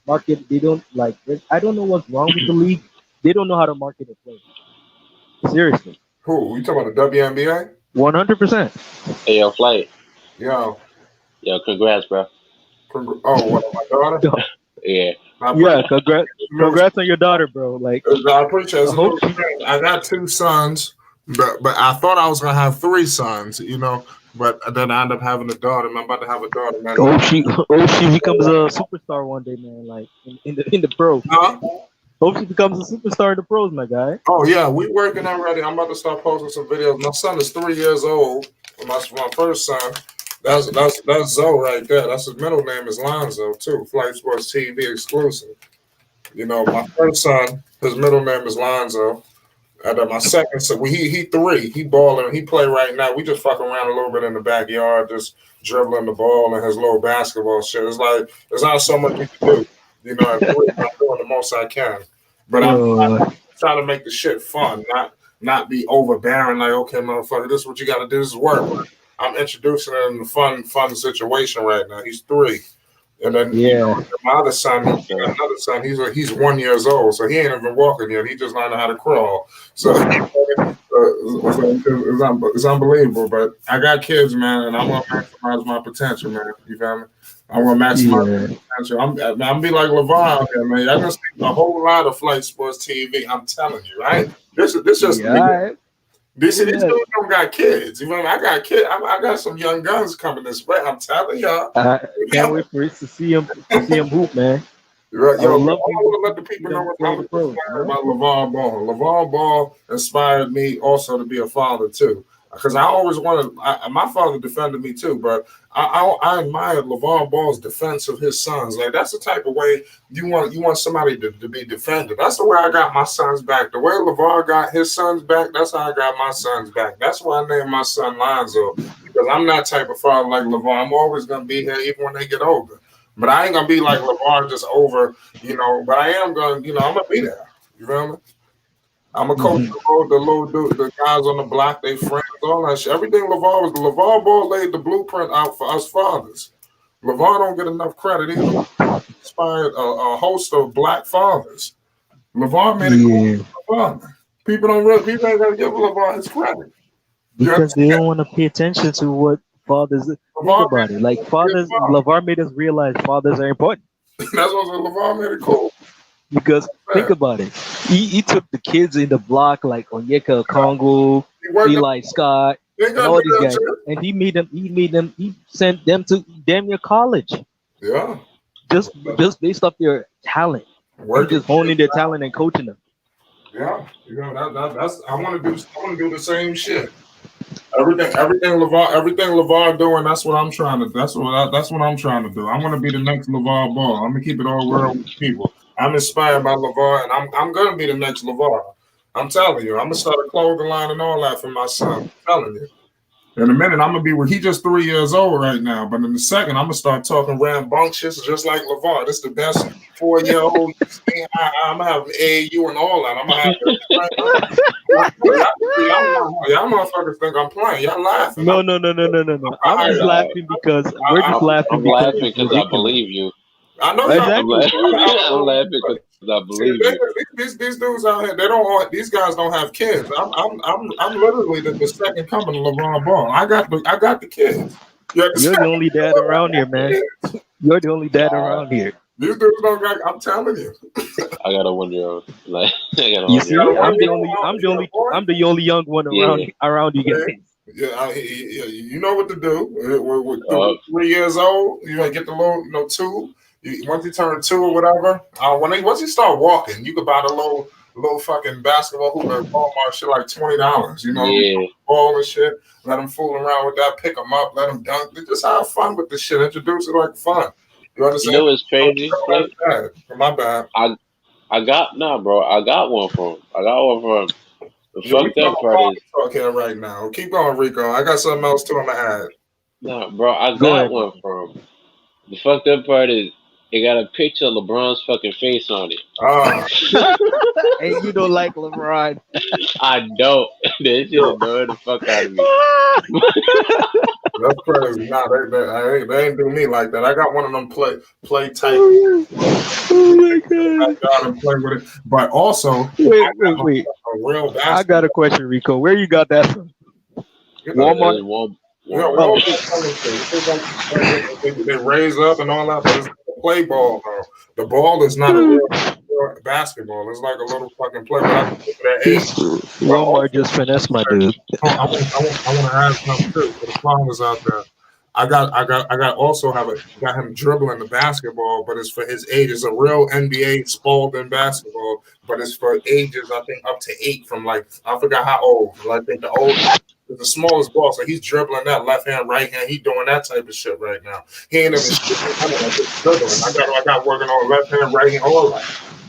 market, they don't like. I don't know what's wrong with the league. They don't know how to market a player. Seriously, Who? You talking about the WNBA? 100%. Hey, yo, Flight. Yo. Yo, congrats, bro. Oh, what, my daughter? Yeah. I Yeah, appreciate congrats on your daughter, bro. Like, I appreciate I it's a hope little she. strange. I got two sons, but I thought I was gonna have three sons, you know. But then I ended up having a daughter. I'm about to have a daughter, man. Hope she becomes a superstar one day, man. Like in the pros. Huh? Hope she becomes a superstar in the pros, my guy. Oh yeah, we working already. I'm about to start posting some videos. My son is 3 years old. My first son. That's Zoe right there. That's his middle name is Lonzo too. Flight Sports TV exclusive. You know, my first son, his middle name is Lonzo. And then my second son, he three. He balling. He play right now. We just fucking around a little bit in the backyard, just dribbling the ball and his little basketball shit. It's like there's not so much you can do. You know, at three, I'm doing the most I can. But I'm Uh, trying to make the shit fun, not be overbearing. Like, okay, motherfucker, this is what you got to do. This is work. I'm introducing him in a fun situation right now. He's three. And then Yeah. my other son, he got So, another son. He's 1 year old, so he ain't even walking yet. He just learning how to crawl. So it's unbelievable. But I got kids, man, and I want to maximize my potential, man. You feel me? I want to maximize Yeah. my potential. I'm be like LeVar out here, man. Y'all gonna see a whole lot of Flight Sports TV. I'm telling you, right? This just the Yeah. All beginning. right. These Say dudes that. don't got kids. You know, I got kids. I got some young guns coming this way. I'm telling y'all. I can't wait for it to see him hoop, man. Right, I would yo, love I to want to let the see people know them what I play the was pros. inspired by LeVar Ball. LeVar Ball inspired me also to be a father too, because I always wanted. My father defended me too, but I admired LeVar Ball's defense of his sons. Like that's the type of way you want somebody to be defended. That's the way I got my sons back. The way LeVar got his sons back, that's how I got my sons back. That's why I named my son Lonzo, because I'm that type of father like LeVar. I'm always gonna be here even when they get older. But I ain't gonna be like LeVar just over, But I am gonna, I'm gonna be there. You feel me? I'm gonna coach Mhm. the little dude, the guys on the block, they friends, all that shit. Everything LeVar Ball laid the blueprint out for us fathers. LeVar don't get enough credit either. Inspired a host of black fathers. LeVar made it cool Yeah. for father. People ain't gonna give LeVar his credit. You Because they understand? don't want to pay attention to what fathers think LeVar about it. Like made it fathers, Lavar made us realize fathers are important. That's what LeVar made it cool. Because think Man, about it, he took the kids in the block like Onyeka Congo, he worked up. Eli Scott, They ain't and gotta all do these that guys, shit. and he sent them to damn near college Yeah. just based off their talent. He Working just kids honing their out. talent and coaching them. Yeah, that's I want to do the same shit. Everything Levar doing. That's what I'm trying to. That's what I'm trying to do. I want to be the next Levar Ball. I'm gonna keep it all real with people. I'm inspired by Levar, and I'm gonna be the next Levar. I'm telling you. I'm gonna start a clothing line and all that for my son. I'm telling you. In a minute, I'm gonna be where he just 3 years old right now. But in a second, I'm gonna start talking rambunctious, just like LeVar. This is the best 4 year old thing. I'm gonna have AAU and all that. I'm gonna have y'all motherfuckers think I'm playing. Y'all laughing. No, no, no, no, no, no, no. I'm just nah, laughing because we're just laughing I'm because laughing it's because I ridiculous. believe you. I know y'all. I'm, Exactly. I'm laughing because I See, believe you. these dudes out here, they don't want. These guys don't have kids. I'm literally the second coming of LeVar Ball. I got the kids. You You're the understand? only dad around here, man. You're the only dad Nah, around here. These dudes don't got. I'm telling you. I got a 1 year old. Like I got a You 1 year You got see, a old. one I'm the year old. only, I'm the You got a only, boy. I'm the only young one Yeah. around you Yeah, guys. you know what to do. With Uh, 3 years old, you gotta get the little, two. Once you turn two or whatever, once you start walking, you could buy the little fucking basketball hoop at Walmart, shit like $20. yeah. Ball and shit. Let them fool around with that. Pick them up. Let them dunk. Just have fun with this shit. Introduce it like fun. You You understand? know what's Don't crazy? tell Like that bad. My bad. I got nah, bro. I got one from him. I got one from him. The Yeah, we fucked up talking part is talk here right now. Keep going, Rico. I got something else too. I'm gonna add. nah, bro. I Go got ahead, one Rico. from him. The fucked up part is it got a picture of LeBron's fucking face on Ah, it. And you don't like LeBron. I don't. That shit yo, annoyed the fuck out of me. that's crazy. Nah, they ain't do me like that. I got one of them play type Oh, oh my god. backyard and play with it. But also, I have Wait. a real I got basketball. a question, Rico. Where you got that from? You know, It Walmart? was we Walmart. Oh, all get selling shit. They raise up and all that, but it's like a play ball, bro. The ball is not a real basketball. It's like a little fucking play. But I think at that age. this But Walmart also, just finessed my dude. I want to add something too for the fathers out there. Also got him dribbling the basketball, but it's for his age. It's a real NBA Spalding basketball, but it's for ages I think up to 8. From like I forgot how old. I think the oldest. It's the smallest ball, so he's dribbling that left hand, right hand. He's doing that type of shit right now. He ain't even shooting. I mean, just dribbling. I got working on left hand, right hand, all that.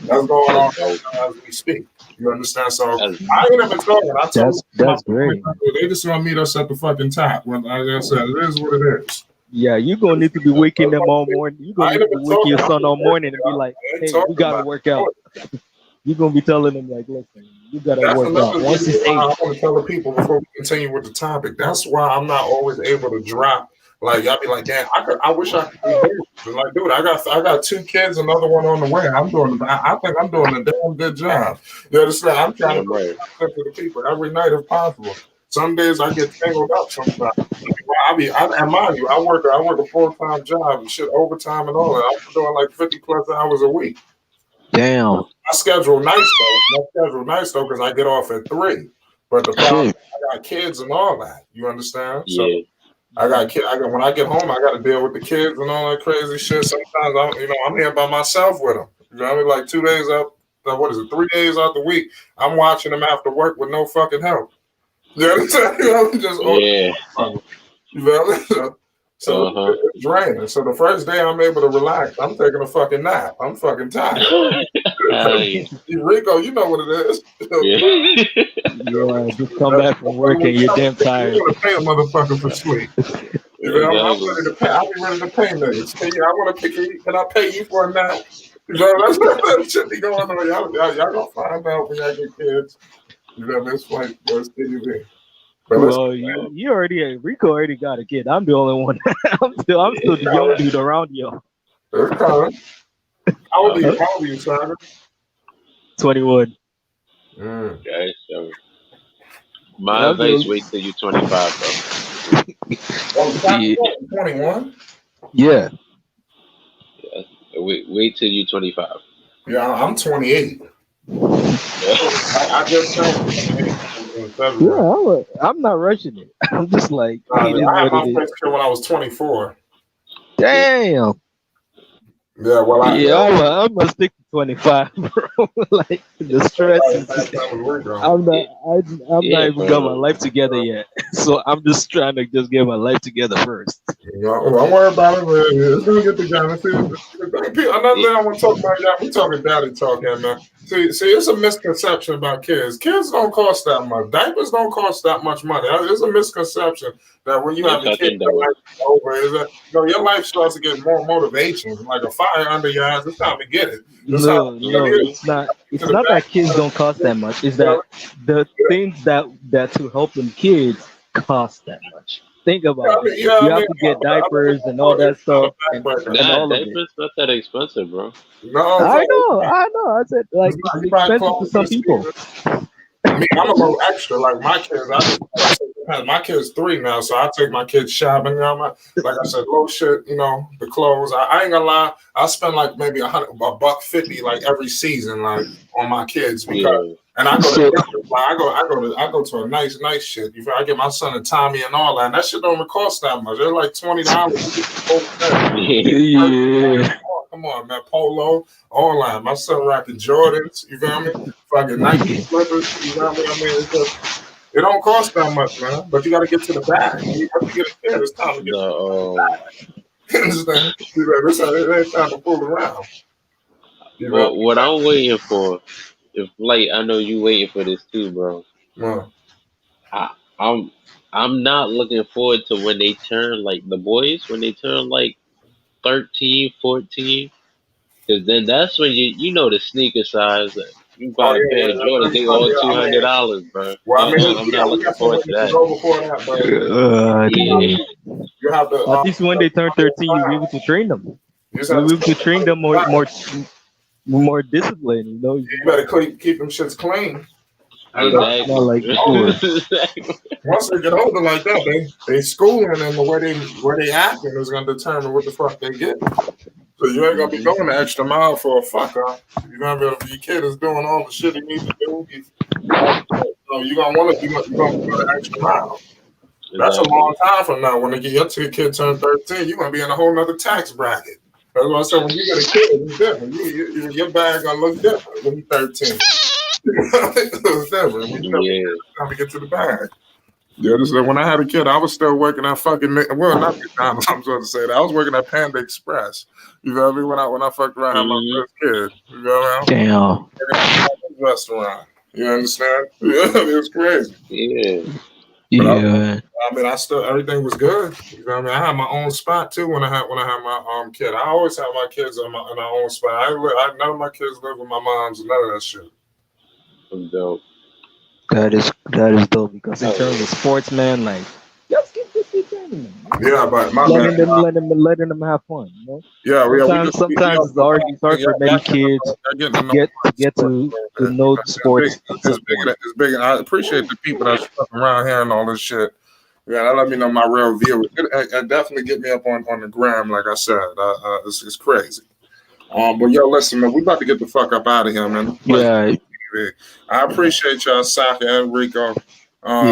That's going That's on dope. as we speak. You understand? So That's I ain't even talking. I told my That's boys, great. they just gonna meet us at the fucking top. When like I said, it is what it is. Yeah, you're gonna need to be waking them all morning. You're I gonna ain't need to be even waking talking. your I'm son just all working. morning and be like, I ain't hey, we talking gotta about work out. it. You're gonna be telling them like, listen, you gotta That's work out. another Once reason it's why I eight. want to tell the people before we continue with the topic. That's why I'm not always able to drop Like y'all be like, damn, I wish I could do this. Like, dude, I got 2 kids, another one on the way. I think I'm doing a damn good job. You understand? I'm trying to Damn bring right. content to the people every night if possible. Some days I get tangled up sometimes. And mind you, I work a full-time job and shit, overtime and all that. I'm doing like 50 plus hours a week. Damn. My schedule nice though. My schedule nice though because I get off at 3. But the problem, Shit. I got kids and all that. You understand? So Yeah. I got kid. When I get home, I got to deal with the kids and all that crazy shit. Sometimes I'm here by myself with them. You know what I mean? Like 2 days out, what is it? 3 days out the week, I'm watching them after work with no fucking help. You understand? You know, just Yeah. you know? So Uh it's draining. So the first day I'm able to relax, I'm taking a fucking nap. I'm fucking tired. huh. Yeah. Rico, you know what it is. Yeah. Yeah, just come back from work and you're damn You tired. want to pay a motherfucker for sleep. You know, I'm Exactly. ready to pay. I'll be ready to pay niggas. I want to pick you. Can I pay you for a nap? You know, that's that shit be going on. Y'all gonna find out when y'all get kids. You know, this flight was TV. But listen, Well, you already Rico already got a kid. I'm the only one. I'm still the young dude around you. it's coming. How old are you, Simon? 21. Mm. Okay, so my I'm the advice: only- wait till you're 25, Oh, Yeah. 21? Yeah. bro. Yeah. Wait till you're 25. Yeah, I'm 28. I just turned 28 in February. Yeah, I'm not rushing it. I'm just like, I it is had what my it is. first kid when I was 24. Damn. Yeah, well, Yeah, I'm gonna stick to 25, bro. Like the stress is. I'm not Yeah, even got my life together yet, so I'm just trying to just get my life together first. Don't worry about it, man. It's gonna get together. Another thing I want to talk about, y'all. We talking daddy talk here, man. See, it's a misconception about kids. Kids don't cost that much. Diapers don't cost that much money. It's a misconception that when you they have a kid, fucking your don't. life is over. Your life starts to get more motivation, like a fire under your eyes. It's time to get it. It's time No, to get it's not. to It's the not back. that kids don't cost that much. It's that the things that to help them kids cost that much. Think about it. You have to get diapers and all that It's not stuff a and Nah, all of it. diapers not that expensive, bro. No, I know, I know. I said like it's it's not. You buy expensive to clothes some this people. season. Me, I'm a little extra. Like my kids, my kids 3 now, so I take my kids shopping. Like I said, little shit. The clothes. I ain't gonna lie. I spend like maybe $150 like every season, like on my kids because. Yeah. And I go to So like, I go to a nice shit. I get my son a Tommy and all that. And that shit don't cost that much. They're like $20. yeah, Come on, man. Polo, all that. My son rocking Jordans. You feel me? Fucking Nike slippers. You know what I mean? It don't cost that much, man. But you got to get to the bag. Once you get a kid, it's time to get to The the bag. Understand? It ain't time to fool around. You know? what I'm waiting for, if like I know you waiting for this too, bro. Well, I, I'm I'm not looking forward to when they turn like the boys when they turn like 13, 14. Because then that's when you know the sneaker size. You oh buy a pair of Jordans, they all yeah. $200, bro. Well, I mean, I'm not we looking got some forward women to to that. go before that, but Yeah, dude. you have to. At least when they turn 13, you'll be able to train them. You just have You'll to. be able to train them more disciplined. You better keep them shits clean. Not exactly. like before. Once they get older like that, they schooling and the way they acting is gonna determine what the fuck they get. So you ain't gonna be going the extra mile for a fucker. You know what I mean? If your kid is doing all the shit he needs to do, you're gonna want to. You're gonna go the extra mile. That's a Exactly. long time from now. When they get your kid turn 13, you're gonna be in a whole nother tax bracket. That's what I said. When you get a kid, it's different. Your bag gonna look different when you're 13. It's different. When you're Yeah. trying to get to the bag. Yeah, this is when I had a kid. I was still working at fucking not McDonald's. I'm supposed to say that. I was working at Panda Express. You know what I mean? When I fucked around, had my Hmm. first kid. You know what I mean? Damn. Working at a restaurant. You understand? Yeah, it was crazy. Yeah. But Yeah. I still everything was good. You know what I mean? I had my own spot too when I had my kid. I always have my kids in our own spot. None of my kids live with my moms and none of that shit. I'm dope. That is dope because in Oh, terms of sports, man, like just keep this kid training. entertaining them. Yeah, but my bad. Letting them have fun. You know, Yeah, we sometimes just we sometimes it's hard yeah, for many kids they're getting to to know get about sports a little to bit. know the sports at It's some big. point. It's big. I appreciate the people that's fucking around here and all this shit. Yeah, that let me know my real view. It definitely get me up on the gram, like I said. It's crazy. But yo, listen, man, we about to get the fuck up out of here, man. Pleasure. Yeah, I appreciate y'all, Saka and Rico. yeah.